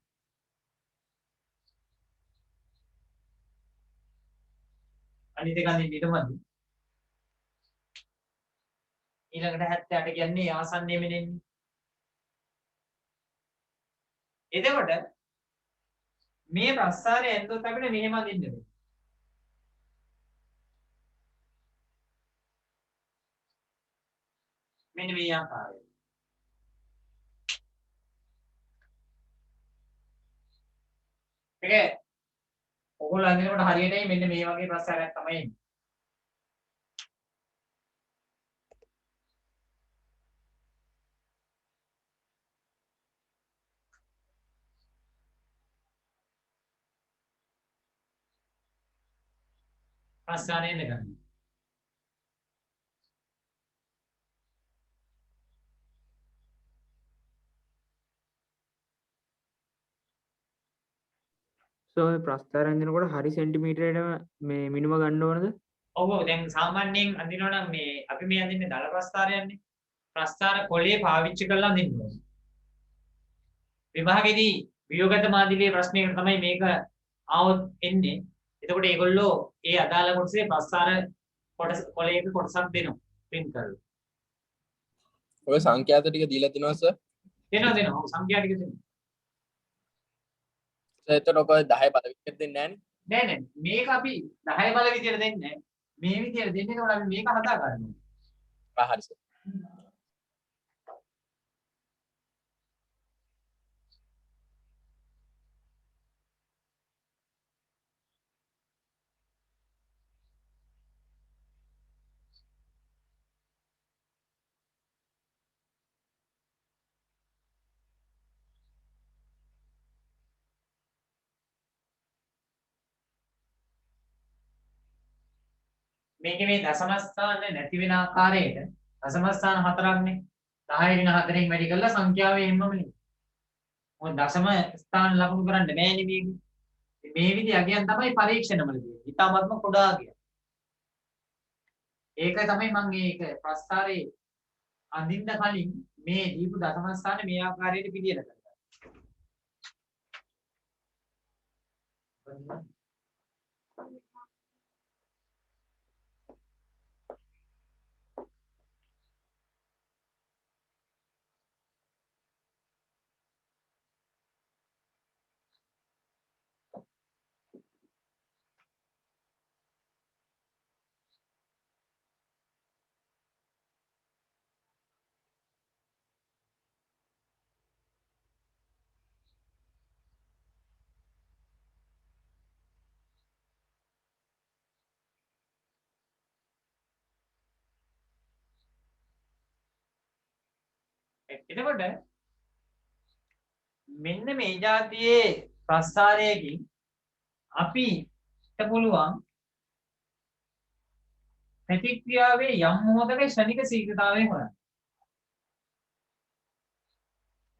අනිත් එක අඳින්න ඊටමදි. ඊළඟට 78 කියන්නේ ආසන්නයේම එන්නේ. එතකොට මේ ප්‍රස්ථාරය ඇන්දොත් අපිට මෙහෙම අඳින්න වෙනවා. මෙන්න මේ ආකාරයට. ඒක ඔයගොල්ලෝ අඳිනකොට හරියටයි මෙන්න මේ වගේ ප්‍රස්ථාරයක් තමයි එන්නේ. ප්‍රස්ථාරය එන්න ගන්න. සෝ ප්‍රස්ථාරයෙන් දෙනකොට හරි සෙන්ටිමීටරයටම මේ මිනුම ගන්න ඕනද? ඔව් දැන් සාමාන්‍යයෙන් අඳිනවා නම් මේ අපි මේ අඳින්නේ දල ප්‍රස්ථාරයන්නේ. ප්‍රස්ථාර කොලේ පාවිච්චි කරලා අඳින්න ඕනේ. විභාගෙදී වියෝගත මාදිලියේ ප්‍රශ්නයකට තමයි මේක ආවොත් එන්නේ. එතකොට ඒගොල්ලෝ ඒ අදාළ කොටසේ ප්‍රස්ථාර කොටස කොලයක කොටසක් දෙනවා print කරලා. ඔය සංඛ්‍යාත ටික දීලා තිනවා සර්. දෙනවා. ඔව් සංඛ්‍යා ටික දෙනවා. සර් එතකොට ඔක 10 බල විදියට දෙන්නේ නැහැ නේ. නෑ මේක අපි 10 බල විදියට දෙන්නේ නැහැ. මේ විදියට දෙන්නේ ඒකට අපි මේක හදා ගන්නවා. ආ හරි සර්. මේකේ මේ දශම ස්ථාන නැති වෙන ආකාරයට දශම ස්ථාන හතරක්නේ 10 ඍණ 4න් වැඩි කරලා සංඛ්‍යාවේ එන්නම නේ. මොකද දශම ස්ථාන ලකුණු කරන්න බෑනේ මේක. මේ විදිහ අගයන් තමයි පරීක්ෂණවලදී. ඊටමත්ම කුඩා අගය. ඒක තමයි මම මේක ප්‍රස්ථාරේ අඳින්න කලින් මේ දීපු දශම ස්ථානේ මේ ආකාරයට පිළියෙල කරගන්න. එතකොට මෙන්න මේ જાතියේ ප්‍රස්ථාරයකින් අපිට පුළුවන් ප්‍රතික්‍රියාවේ යම් මොහොතක ක්ෂණික ශීඝ්‍රතාවය හොයන්න.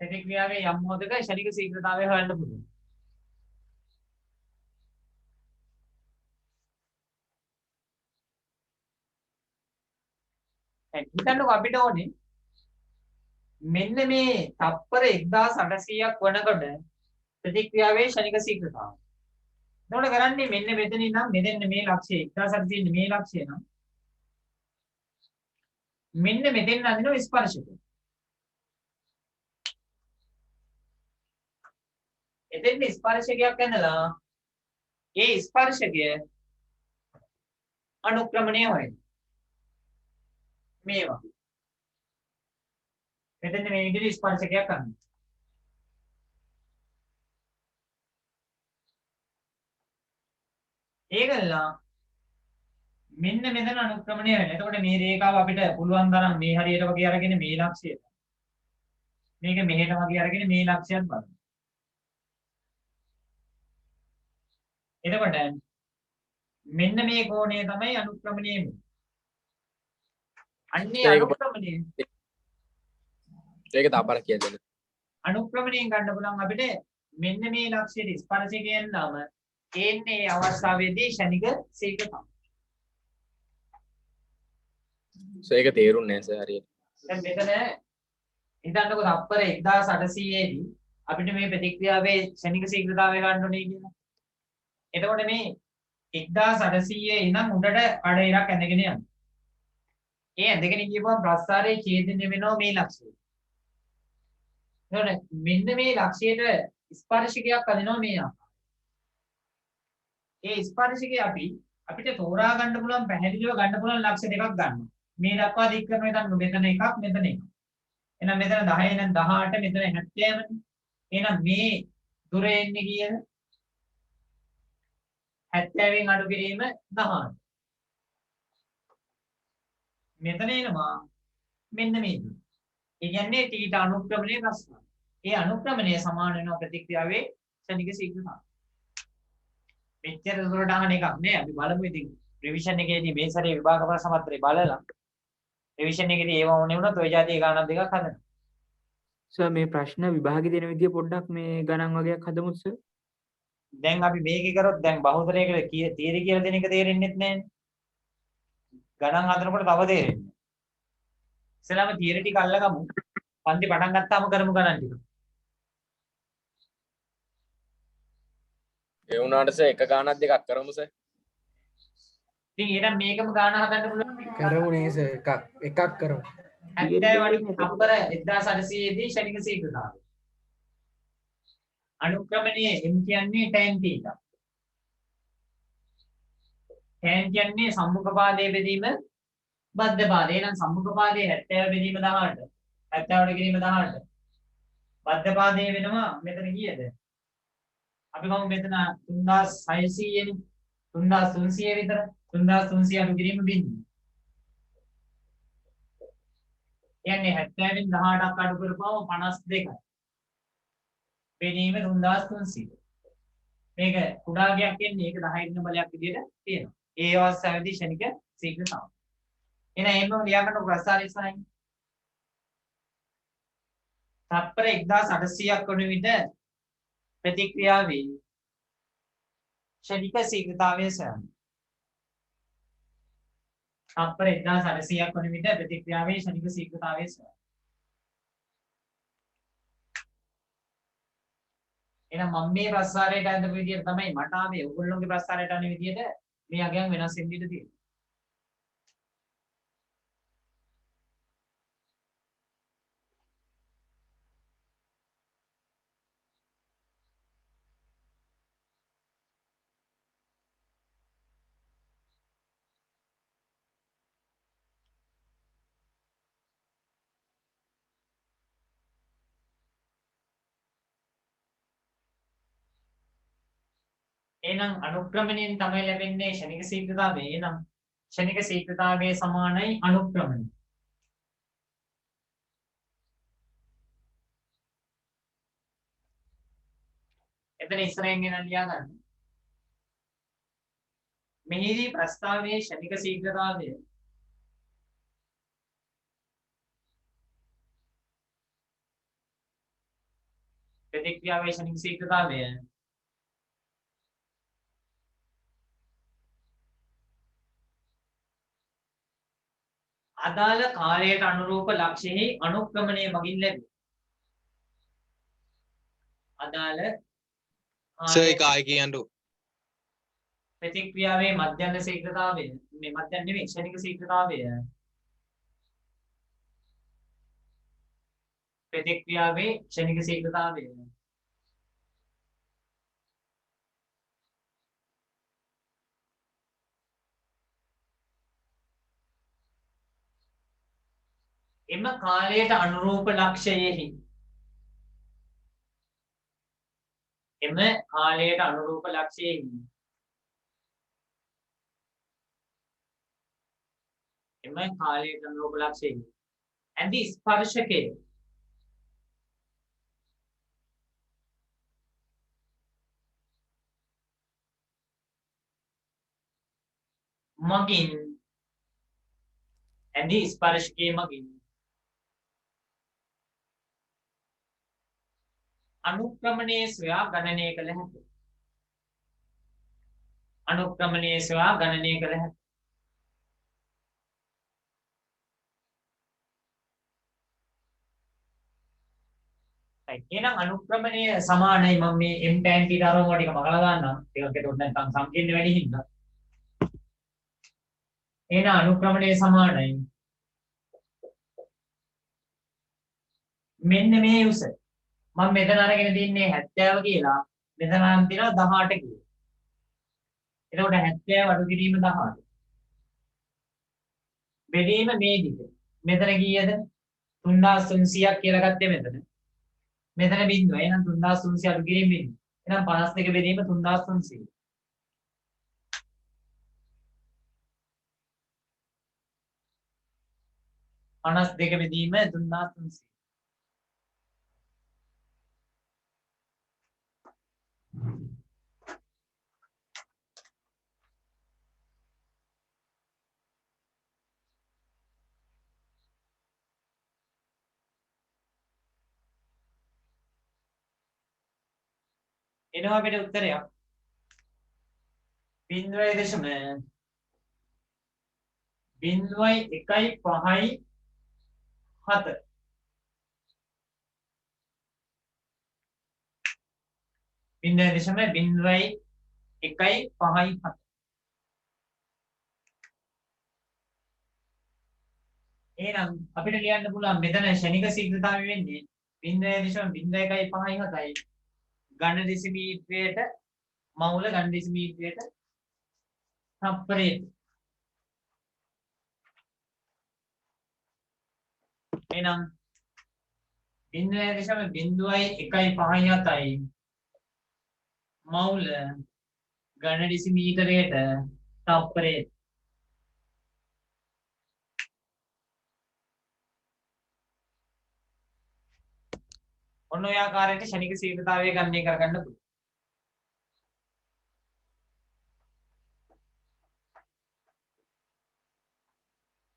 ප්‍රතික්‍රියාවේ යම් මොහොතක ක්ෂණික ශීඝ්‍රතාවය හොයන්න පුළුවන්. හිතන්නකෝ අපිට ඕනේ මෙන්න මේ තප්පර 1800ක් වනකොට ප්‍රතික්‍රියාවේ ක්ෂණික ශීඝ්‍රතාවය. එතකොට කරන්නේ මෙන්න මෙතන ඉඳන් මෙතෙන් මේ ලක්ෂය 1800 මේ ලක්ෂය නම් මෙන්න මෙතෙන් අදින ස්පර්ශක. එතෙන් ස්පර්ශකයක් ඇනලා ඒ ස්පර්ශකය අනුක්‍රමණය වෙයි. මේවා. මෙතෙන් මේ විදිහට ස්පර්ශකයක් ගන්න. ඒකල්ලා මෙන්න මෙතන අනුක්‍රමණය වෙනවා. එතකොට මේ රේඛාව අපිට පුළුවන් තරම් මේ හරියට වගේ අරගෙන මේ ලක්ෂය. මේක මෙහෙට වගේ අරගෙන මේ ලක්ෂයත් බලන්න. එතකොට මෙන්න මේ කෝණය තමයි අනුක්‍රමණය වෙන්නේ. අන්නේ අනුක්‍රමණය ඒක තාපර කියන්න. අනුක්‍රමණයෙන් ගන්න පුළුවන් අපිට මෙන්න මේ ලක්ෂයේ ස්පර්ශකයෙන් නම එන්නේ අවස්ථාවේදී ක්ෂණික ශීඝ්‍රතාවය. ඒක තේරුන්නේ නැහැ සර් හරියට. දැන් මෙතන හිතන්නකෝ තප්පර 1800 දී අපිට මේ ප්‍රතික්‍රියාවේ ක්ෂණික ශීඝ්‍රතාවය ගන්න ඕනේ කියලා. එතකොට මේ 1800 ඉඳන් උඩට කඩ ඉරක් ඇඳගෙන යනවා. ඒ ඇඳගෙන ගියපුවම ප්‍රස්ථාරයේ ඡේදනය වෙනවා මේ ලක්ෂය. එතකොට මෙන්න මේ ලක්ෂයට ස්පර්ශකයක් අදිනවා මේ ආකාරයට. ඒ ස්පර්ශකය අපිට තෝරා ගන්න පුළුවන් පැහැදිලිව ගන්න පුළුවන් ලක්ෂ දෙකක් ගන්නවා. මේ දක්වා දික් කරන විදිහට මෙතන එකක් මෙතන එකක්. එහෙනම් මෙතන 10 නම් 18 මෙතන 70නේ. එහෙනම් මේ දුර එන්නේ කීයද? 70න් අඩු කිරීම 18. මෙතන එනවා මෙන්න මේ දුර. ඒ කියන්නේ තීට අනුක්‍රමණයේ ප්‍රශ්න. ඒ අනුක්‍රමණය සමාන වෙනවා ප්‍රතික්‍රියාවේ ක්ෂණික ශීඝ්‍රතාවය. මෙච්චර දුරට අහන එකක් නෑ. අපි බලමු ඉතින් රිවිෂන් එකේදී මේ සැරේ විභාග ප්‍රශ්න පත්‍රය බලලා රිවිෂන් එකේදී ඒව ඕනේ වුණොත් ඔය જાතිය ගණන් දෙකක් හදන්න. සර් මේ ප්‍රශ්න විභාගෙ දෙන විදිය පොඩ්ඩක් මේ ගණන් වගේක් හදමුත් සර්. දැන් අපි මේකේ කරොත් දැන් බහුතරයකට තියරි කියලා දෙන එක තේරෙන්නේ නැහැනේ. ගණන් හදනකොට තව තේරෙන්නේ. ඉස්සෙල්ලාම තියරි ටික අල්ලගමු. පන්ති පටන් ගත්තාම කරමු ගණන් ටික. ඒ වුණාට සර් එක ගානක් දෙකක් කරමු සර්. ඉතින් ඊට මේකම ගාන හදන්න පුළුවන්. කරමුනේ සර් එකක් කරමු. 70 වලින් තප්පර 1800 දී ක්ෂණික ශීඝ්‍රතාවය. අනුක්‍රමණයේ m කියන්නේ tan θ. tan කියන්නේ සම්මුඛ පාදයේ බෙදීම බද්ධ පාදේ. එහෙනම් සම්මුඛ පාදයේ 70 බෙදීම 18. 70ට කිරීම 18. බද්ධ පාදයේ වෙනවා මෙතන කීයද? අපි ගමු මෙතන 3600 නේ. 3300 විතර. 3300 අඩු කිරීම බිඳුව. කියන්නේ 70න් 18ක් අඩු කරපුවම 52යි. බෙදීම 3300. මේක කුඩා ගයක් කියන්නේ ඒක 10 ඉන්න බලයක් විදියට තියෙනවා. ඒ අවස්ථාවේදී ක්ෂණික ශීඝ්‍රතාවය. එහෙනම් එහෙම ලියාගන්න ප්‍රස්ථාර ඉස්සරහින්. තත්පර 1800ක් වන විට ප්‍රතික්‍රියාවේ ක්ෂණික ශීඝ්‍රතාවය සෑම. තප්පර 1800ක් වන විට ප්‍රතික්‍රියාවේ ශනික ශීඝ්‍රතාවය සොයන්න. එහෙනම් මම මේ ප්‍රස්තාරයට ඇඳපු විදියට තමයි මට ආවේ. ඔයගොල්ලෝගේ ප්‍රස්තාරයට අනුව විදියට මේ අගයන් වෙනස් වෙන්න ඉඩ තියෙනවා. එහෙනම් අනුක්‍රමණයෙන් තමයි ලැබෙන්නේ ශනික ශීඝ්‍රතාවය. එහෙනම් ශනික ශීඝ්‍රතාවයේ සමානයි අනුක්‍රමණය. එතන ඉස්සරහින් ගෙන ලියා ගන්න. මෙහිදී ප්‍රස්තාවයේ ශනික ශීඝ්‍රතාවය ප්‍රතික්‍රියාවේ ශනික ශීඝ්‍රතාවය අදාළ කාලයට අනුරූප ලක්ෂ්‍යෙහි අනුක්‍රමණය මගින් ලැබේ. අදාළ සර් ඒක ආයි කියන්නකෝ. ප්‍රතික්‍රියාවේ මධ්‍යස්ථ ශීඝ්‍රතාවය මේ මධ්‍යස්ථ නෙවෙයි ශනික ශීඝ්‍රතාවය ප්‍රතික්‍රියාවේ ශනික ශීඝ්‍රතාවය එම කාලයට අනුරූප ලක්ෂ්‍යයෙහි එම කාලයට අනුරූප ලක්ෂ්‍යයෙහි එම කාලයට අනුරූප ලක්ෂ්‍යයෙහි ඇඳි ස්පර්ශකය මගින් ඇඳි ස්පර්ශකයේ මගින් අනුක්‍රමණයේ සොයා ගණනය කළ හැකිය. අනුක්‍රමණයේ සොයා ගණනය කළ හැකිය. එහෙනම් අනුක්‍රමණය සමානයි මම මේ m tan θ අරමුණ ටික මගලා දාන්නම්. ඒකට උඩ නැත්නම් සංකීර්ණ වැඩි හින්දා. එහෙනම් අනුක්‍රමණය සමානයි. මෙන්න මේ උස. මම මෙතන අරගෙන තින්නේ 70 කියලා. මෙතන නම් තියෙනවා 18 කියලා. එතකොට 70 අඩු කිරීම 18. බෙදීම මේ දිග. මෙතන කීයද? 3300ක් කියලා ගත්තේ මෙතන. මෙතන බිඳුව. එහෙනම් 3300 අඩු කිරීම බිඳුව. එහෙනම් 52 බෙදීම 3300. අනස් දෙක බෙදීම 3300. එනවා අපිට උත්තරයක් 0.01.5 7 0.01.57 එහෙනම් අපිට ලියන්න පුළුවන් මෙතන ශනික ශීඝ්‍රතාවය වෙන්නේ 0.0157යි ඝන දෙසිමීටරයට මවුල ඝන දෙසිමීටරයට තප්පරයට. එහෙනම් 0.0157යි මවුල ඝන දෙසිමීටරයට තප්පරයට. ඔන්න ඔය ආකාරයට ශනික ශීඝ්‍රතාවය ගණනය කරගන්න පුළුවන්.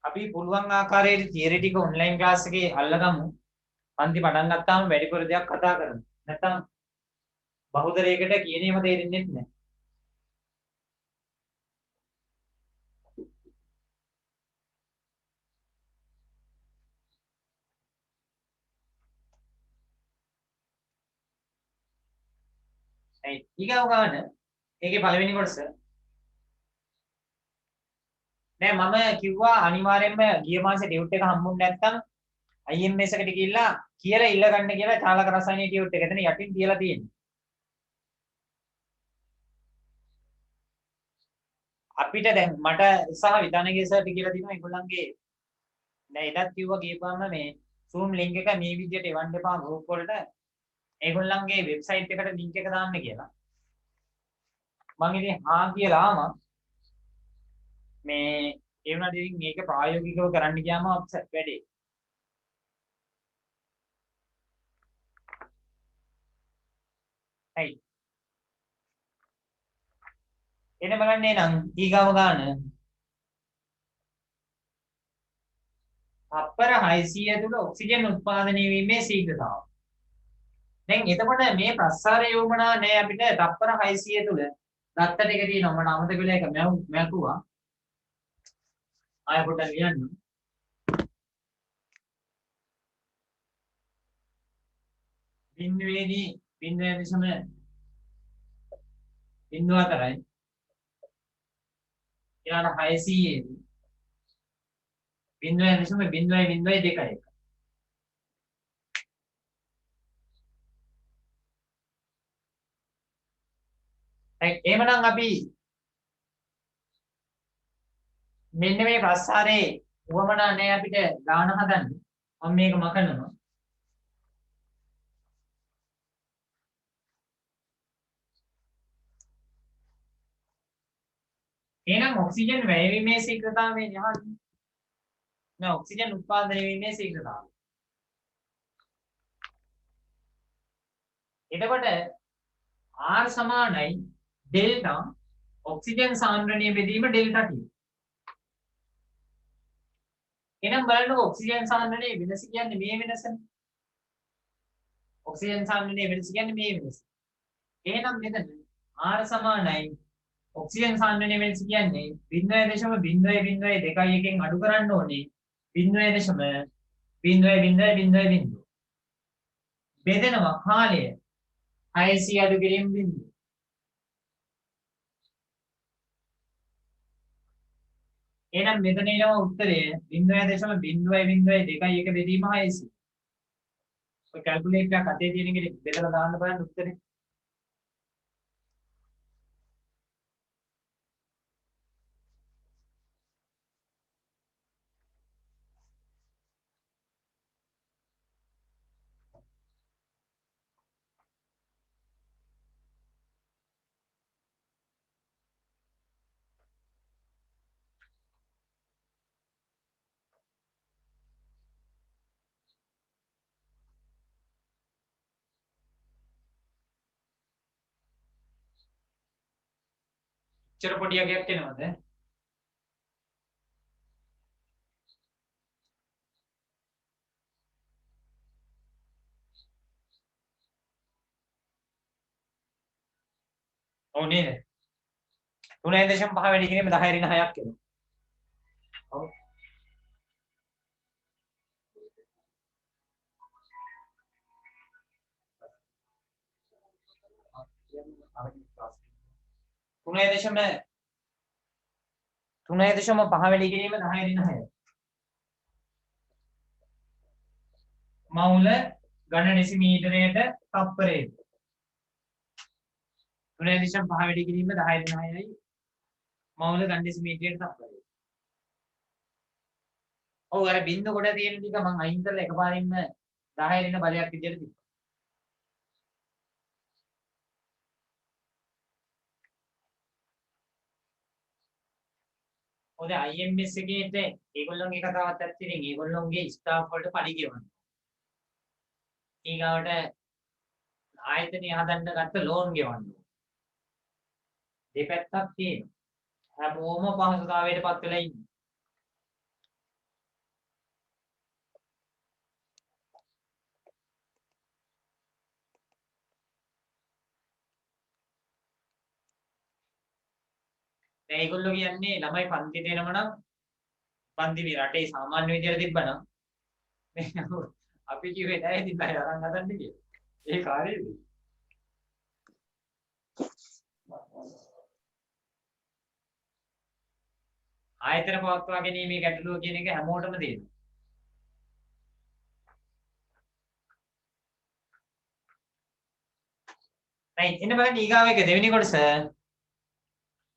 අපි පුළුවන් ආකාරයට තියරි ටික ඔන්ලයින් ක්ලාස් එකේ අල්ලගමු. පන්ති පටන් ගත්තාම වැඩිපුර දෙයක් කතා කරමු. නැත්නම් බහුතරයකට කියන ඒවා තේරෙන්නේ නැහැ. ඊගාව ගන්න ඒකේ පළවෙනි කොටස දැන් මම කිව්වා අනිවාර්යයෙන්ම ගිය මාසේ ටියුට් එක හම්බුනේ නැත්නම් IMS එකට ගිහිල්ලා කියලා ඉල්ල ගන්න කියලා චාලක රසායනික ටියුට් එක එතන යටින් තියලා තියෙනවා. අපිට දැන් මට සහ විතානගේ සර්ට කියලා තියෙනවා ඒගොල්ලන්ගේ දැන් එදත් කිව්වා ගියපාම මේ Zoom link එක මේ විදිහට එවන්න එපා group වලට ඒගොල්ලන්ගේ වෙබ්සයිට් එකට link එක දාන්න කියලා. මම ඉතින් හා කියලා ආවා. මේ ඒ වුණාට ඉතින් මේක ප්‍රායෝගිකව කරන්න ගියාම අප්සෙට් වැඩේ. හයි. එන බලන්නේ නම් ඊගාව ගන්න. තප්පර 600 තුල ඔක්සිජන් උත්පාදනය වීමේ ශීඝ්‍රතාව. දැන් එතකොට මේ ප්‍රසාරය යොමනා නෑ අපිට තප්පර 600 තුල දත්ත ටික තියෙනවා මට අමතක වෙලා එක මැකුවා. ආය පොඩ්ඩක් ලියන්න. බිඳුවේදී 0.04යි 600 0.02යි. එහෙමනම් අපි මෙන්න මේ ප්‍රස්ථාරේ උවමනා නැහැ අපිට ගාන හදන්න. මම මේක මකනවා. එහෙනම් ඔක්සිජන් වැය වීමේ ශීඝ්‍රතාවය යහන්නේ. නෑ ඔක්සිජන් උත්පාදනය වීමේ ශීඝ්‍රතාවය. එතකොට R සමානයි ඩෙල්ටා ඔක්සිජන් සාන්ද්‍රණය බෙදීම ඩෙල්ටා T. එහෙනම් බලන්නකො ඔක්සිජන් සාන්ද්‍රණයේ වෙනස කියන්නේ මේ වෙනසනේ. ඔක්සිජන් සාන්ද්‍රණයේ වෙනස කියන්නේ මේ වෙනස. එහෙනම් මෙතන R සමානයි ඔක්සිජන් සාන්ද්‍රණයේ වෙනස කියන්නේ 0.002න් අඩු කරන්න ඕනේ 0.00000 බෙදෙනවා කාලය 600 අඩු කිරීම බිඳුව. එහෙනම් මෙතන එනවා උත්තරය 0.002 බෙදීම 600. ඔය කැල්කියුලේටර් එක අතේ තියෙන එකේ බෙදලා දාන්න බලන්න උත්තරේ. ඉච්චර පොඩි අගයක් එනවද? ඔව් නේද? 3.5 වැඩි කිරීම 10 ඍණ 6ක් එනවා. ඔව්. තුනේ දශම 3.5 වැඩි කිරීම 10 ඍණ 6. මවුල ඝන ඩෙසිමීටරයට තප්පරයට. 3.5 වැඩි කිරීම 10 ඍණ 6යි. මවුල ඝන ඩෙසිමීටරයට තප්පරයට. ඔව් අර බින්දු කොට තියෙන ටික මම අයින් කරලා එකපාරින්ම 10 ඍණ බලයක් විදියට තිබ්බා. ඔය IMS එකේට ඒගොල්ලෝගේ කතාවත් ඇත්තට ඉතින් ඒගොල්ලෝගේ ස්ටාෆ් වලට පඩි ගෙවන්න. ඊගාවට ආයතනය හදන්න ගත්ත ලෝන් ගෙවන්න. දෙපැත්තක් තියෙනවා. හැමෝම පහසුතාවයට පත් වෙලා ඉන්නේ. දැන් ඒගොල්ලෝ කියන්නේ ළමයි පන්තිට එනම නම් පන්ති මේ රටේ සාමාන්‍ය විදියට තිබ්බනම් අපි කිව්වේ නෑ ඉතින් අය අරන් හදන්න කියලා. ඒ කාර්යයේදී ආයතන පවත්වා ගැනීමේ ගැටලුව කියන එක හැමෝටම තියෙනවා. right එන්න බලන්න ඊගාව එක දෙවෙනි කොටස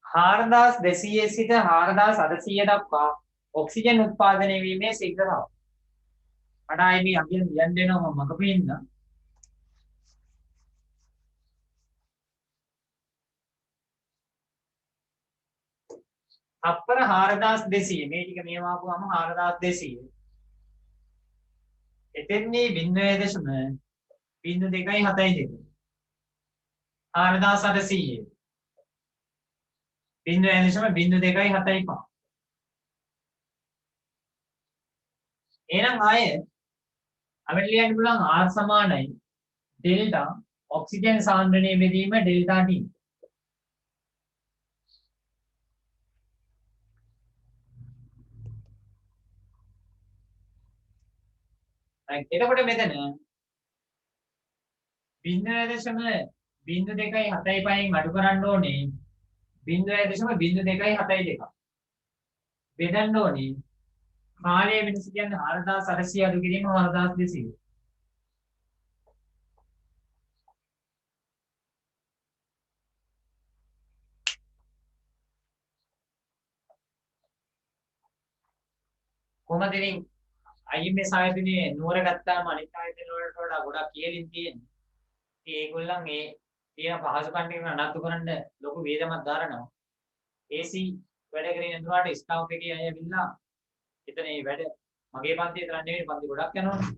4200 සිට 4800 දක්වා ඔක්සිජන් උත්පාදනය වීමේ ශීඝ්‍රතාව. මට ආයේ මේ අගින් ලියන්න දෙනවා මම මගපින්න. තප්පර 4200 මේ ටික මේව ආපුවම 4200. එතෙන්නේ 0.0272 4800 0.0275 එහෙනම් ආයේ අපිට ලියන්න පුළුවන් R සමානයි ඩෙල්ටා ඔක්සිජන් සාන්ද්‍රණය බෙදීම ඩෙල්ටා T. එතකොට මෙතන 0.0275න් අඩු කරන්න ඕනේ 0.0272 බෙදන්න ඕනේ කාලය වෙනස කියන්නේ 4800 අඩු කිරීම 4200. කොහොමද ඉතින් IMS ආයතනයේ නුවර ගත්තාම අනිත් ආයතන වලට වඩා ගොඩක් කියලින් තියෙන්නේ. ඉතින් ඒගොල්ලන් ඒ තියෙන පහසුකම් ටික නඩත්තු කරන්න ලොකු වේදමක් දාරනවා. AC වැඩ කරගෙන යනකොට ස්ටාෆ් එකේ අය ඇවිල්ලා එතන මේ වැඩ මගේ පන්තිය තරම් නෙවෙයි පන්ති ගොඩක් යනවනේ.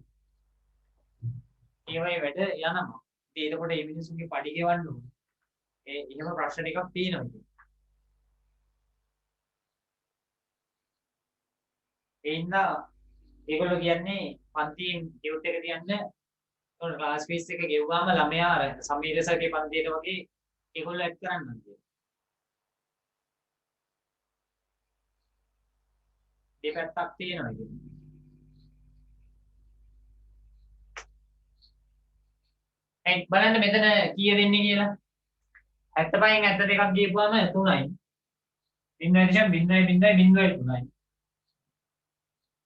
ඒ වගේ වැඩ යනවා. ඉතින් එතකොට මේ මිනිස්සුන්ගේ පඩි ගෙවන්න ඕනේ. එහෙම ප්‍රශ්න ටිකක් තියෙනවා ඉතින්. ඒ හින්දා ඒගොල්ලෝ කියන්නේ පන්තියෙන් ටියුට් එක තියන්න උන ක්ලාස් ෆීස් එක ගෙවුවාම ළමයා අර සමීරසගේ පන්තියට වගේ ඒගොල්ලෝ ඇඩ් කරන්න ඕනේ. දෙපැත්තක් තියෙනවා ඉතින්. බලන්න මෙතන කීය වෙන්නේ කියලා. 75න් 72ක් ගියපුවාම 3යි. 0.0.0.03යි.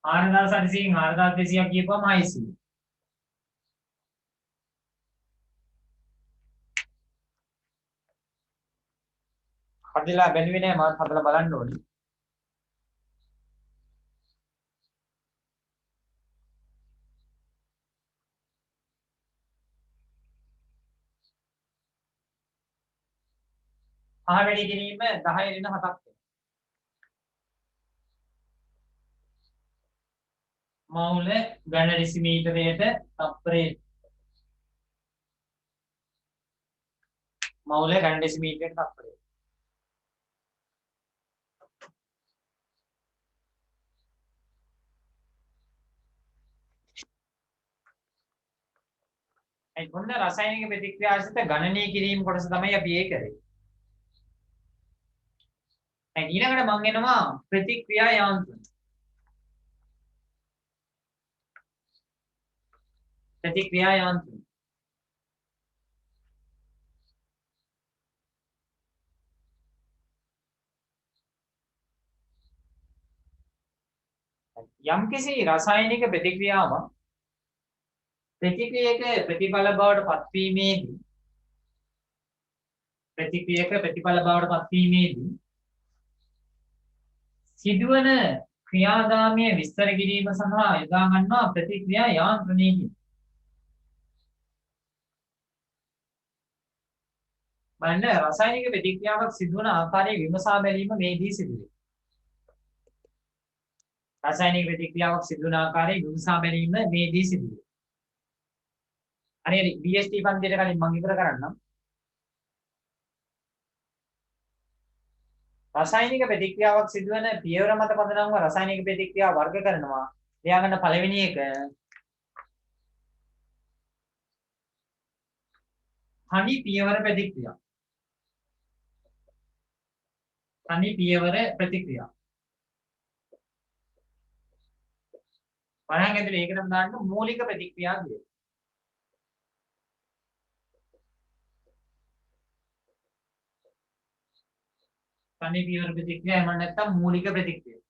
4800න් 4200ක් ගියපුවාම 600. හදලා බැලුවේ නෑ මාත් හදලා බලන්න ඕනේ. පහ වැඩි කිරීම 10 ඍණ 7ක් වෙනවා. මවුල ඝන ඩෙසිමීටරයට තප්පරේ මවුල ඝන ඩෙසිමීටරයට තප්පරේ. ඒ මොන රසායනික ප්‍රතික්‍රියාසිත ගණනය කිරීම කොටස තමයි අපි ඒ කරේ. ඊළඟට මම එනවා ප්‍රතික්‍රියා යාන්ත්‍රණ. ප්‍රතික්‍රියා යාන්ත්‍රණ. යම්කිසි රසායනික ප්‍රතික්‍රියාවක් ප්‍රතික්‍රියක ප්‍රතිඵල බවට පත්වීමේදී සිදුවන ක්‍රියාදාමය විස්තර කිරීම සඳහා යොදා ගන්නා ප්‍රතික්‍රියා යාන්ත්‍රණයකි. බලන්න රසායනික ප්‍රතික්‍රියාවක් සිදුවන ආකාරය විමසා බැලීම මේදී සිදුවේ. රසායනික ප්‍රතික්‍රියාවක් සිදුවන ආකාරය විමසා බැලීම මේදී සිදුවේ. හරියට BST පන්තියට කලින් මම ඉවර කරන්නම්. රසායනික ප්‍රතික්‍රියාවක් සිදුවන පියවර මත පදනම්ව රසායනික ප්‍රතික්‍රියා වර්ග කරනවා. එයා ගන්න පළවෙනි එක තනි පියවර ප්‍රතික්‍රියා. තනි පියවර ප්‍රතික්‍රියා. වරහන් ඇතුලේ ඒකටම දාන්න මූලික ප්‍රතික්‍රියා කියලා. තනි පියවර ප්‍රතික්‍රියා එහෙම නැත්නම් මූලික ප්‍රතික්‍රියා.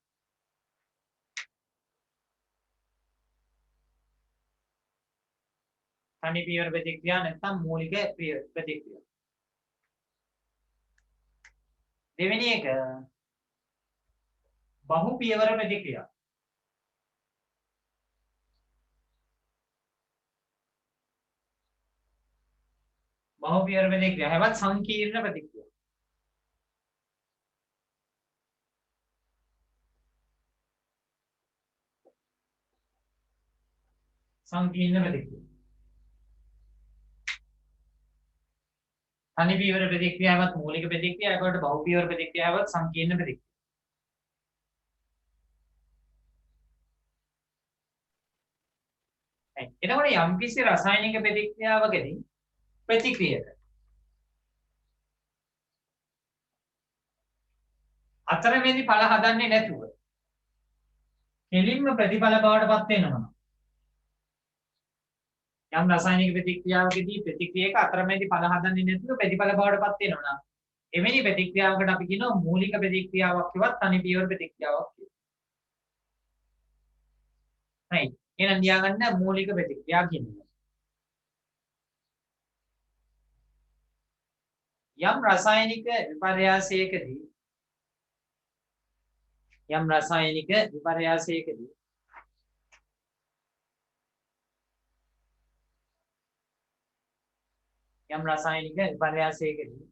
තනි පියවර ප්‍රතික්‍රියා නැත්නම් මූලික ප්‍රතික්‍රියා. දෙවෙනි එක බහු පියවර ප්‍රතික්‍රියා. බහු පියවර ප්‍රතික්‍රියා හැවත් සංකීර්ණ ප්‍රතික්‍රියා. සංකීර්ණ ප්‍රතික්‍රියා. තනි පියවර ප්‍රතික්‍රියාවත් මූලික ප්‍රතික්‍රියා ඒකට බහු පියවර ප්‍රතික්‍රියාවත් සංකීර්ණ ප්‍රතික්‍රියා. එතකොට යම්කිසි රසායනික ප්‍රතික්‍රියාවකදී ප්‍රතික්‍රියක අතරමැදි ඵල හදන්නේ නැතුව කෙලින්ම ප්‍රතිඵල බවට පත් වෙනවා. යම් රසායනික ප්‍රතික්‍රියාවකදී ප්‍රතික්‍රියක අතරමැදි ඵල හදන්නේ නැතුව ප්‍රතිඵල බවට පත් වෙනවා. එවැනි ප්‍රතික්‍රියාවකට අපි කියනවා මූලික ප්‍රතික්‍රියාවක් කිව්වත් තනි පියවර ප්‍රතික්‍රියාවක් කියලා. right. එහෙනම් ලියාගන්න මූලික ප්‍රතික්‍රියා කියන්නේ. යම් රසායනික විපර්යාසයකදී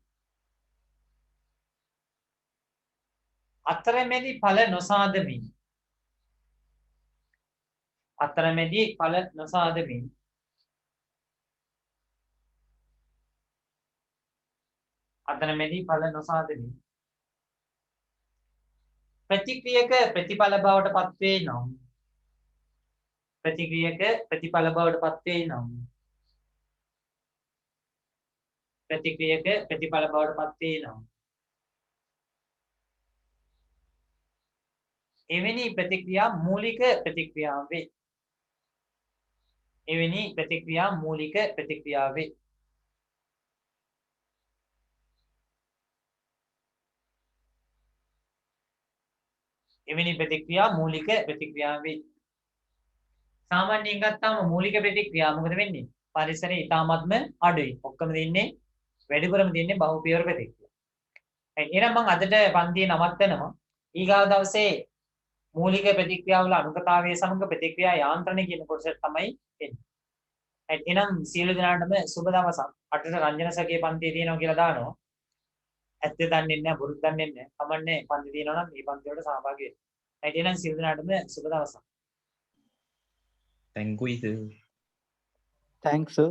අතරමැදි ඵල නොසාදමින් ප්‍රතික්‍රියක ප්‍රතිඵල බවට පත් වේ නම් එවැනි ප්‍රතික්‍රියා මූලික ප්‍රතික්‍රියාව වේ. එවැනි ප්‍රතික්‍රියා මූලික ප්‍රතික්‍රියාව වේ. සාමාන්‍යයෙන් ගත්තාම මූලික ප්‍රතික්‍රියා මොකද වෙන්නේ? පරිසරයේ ඊටාත්ම අඩුයි. ඔක්කොම දෙන්නේ වැඩිපුරම දෙන්නේ බහු පියවර ප්‍රතික්‍රියා. එහෙනම් මම අදට පන්තියේ නවත්තනවා. ඊගාව දවසේ මූලික ප්‍රතික්‍රියාවල අනුගතතාවයේ සමග ප්‍රතික්‍රියා යාන්ත්‍රණය කියන කොටසට තමයි එන්නේ. එහෙනම් සියලු දෙනාටම සුබ දවසක්. අටට රංජන සගේ පන්තියේ තියෙනවා කියලා දානවා. ඇත්තේ දන්නේ නැහැ, බොරු දන්නේ නැහැ. කමන්නේ පන්ති තියෙනවා නම් මේ පන්ති වලට සහභාගී වෙන්න. එහෙනම් සියලු දෙනාටම සුබ දවසක්. තැන්කුයි Thanks, sir.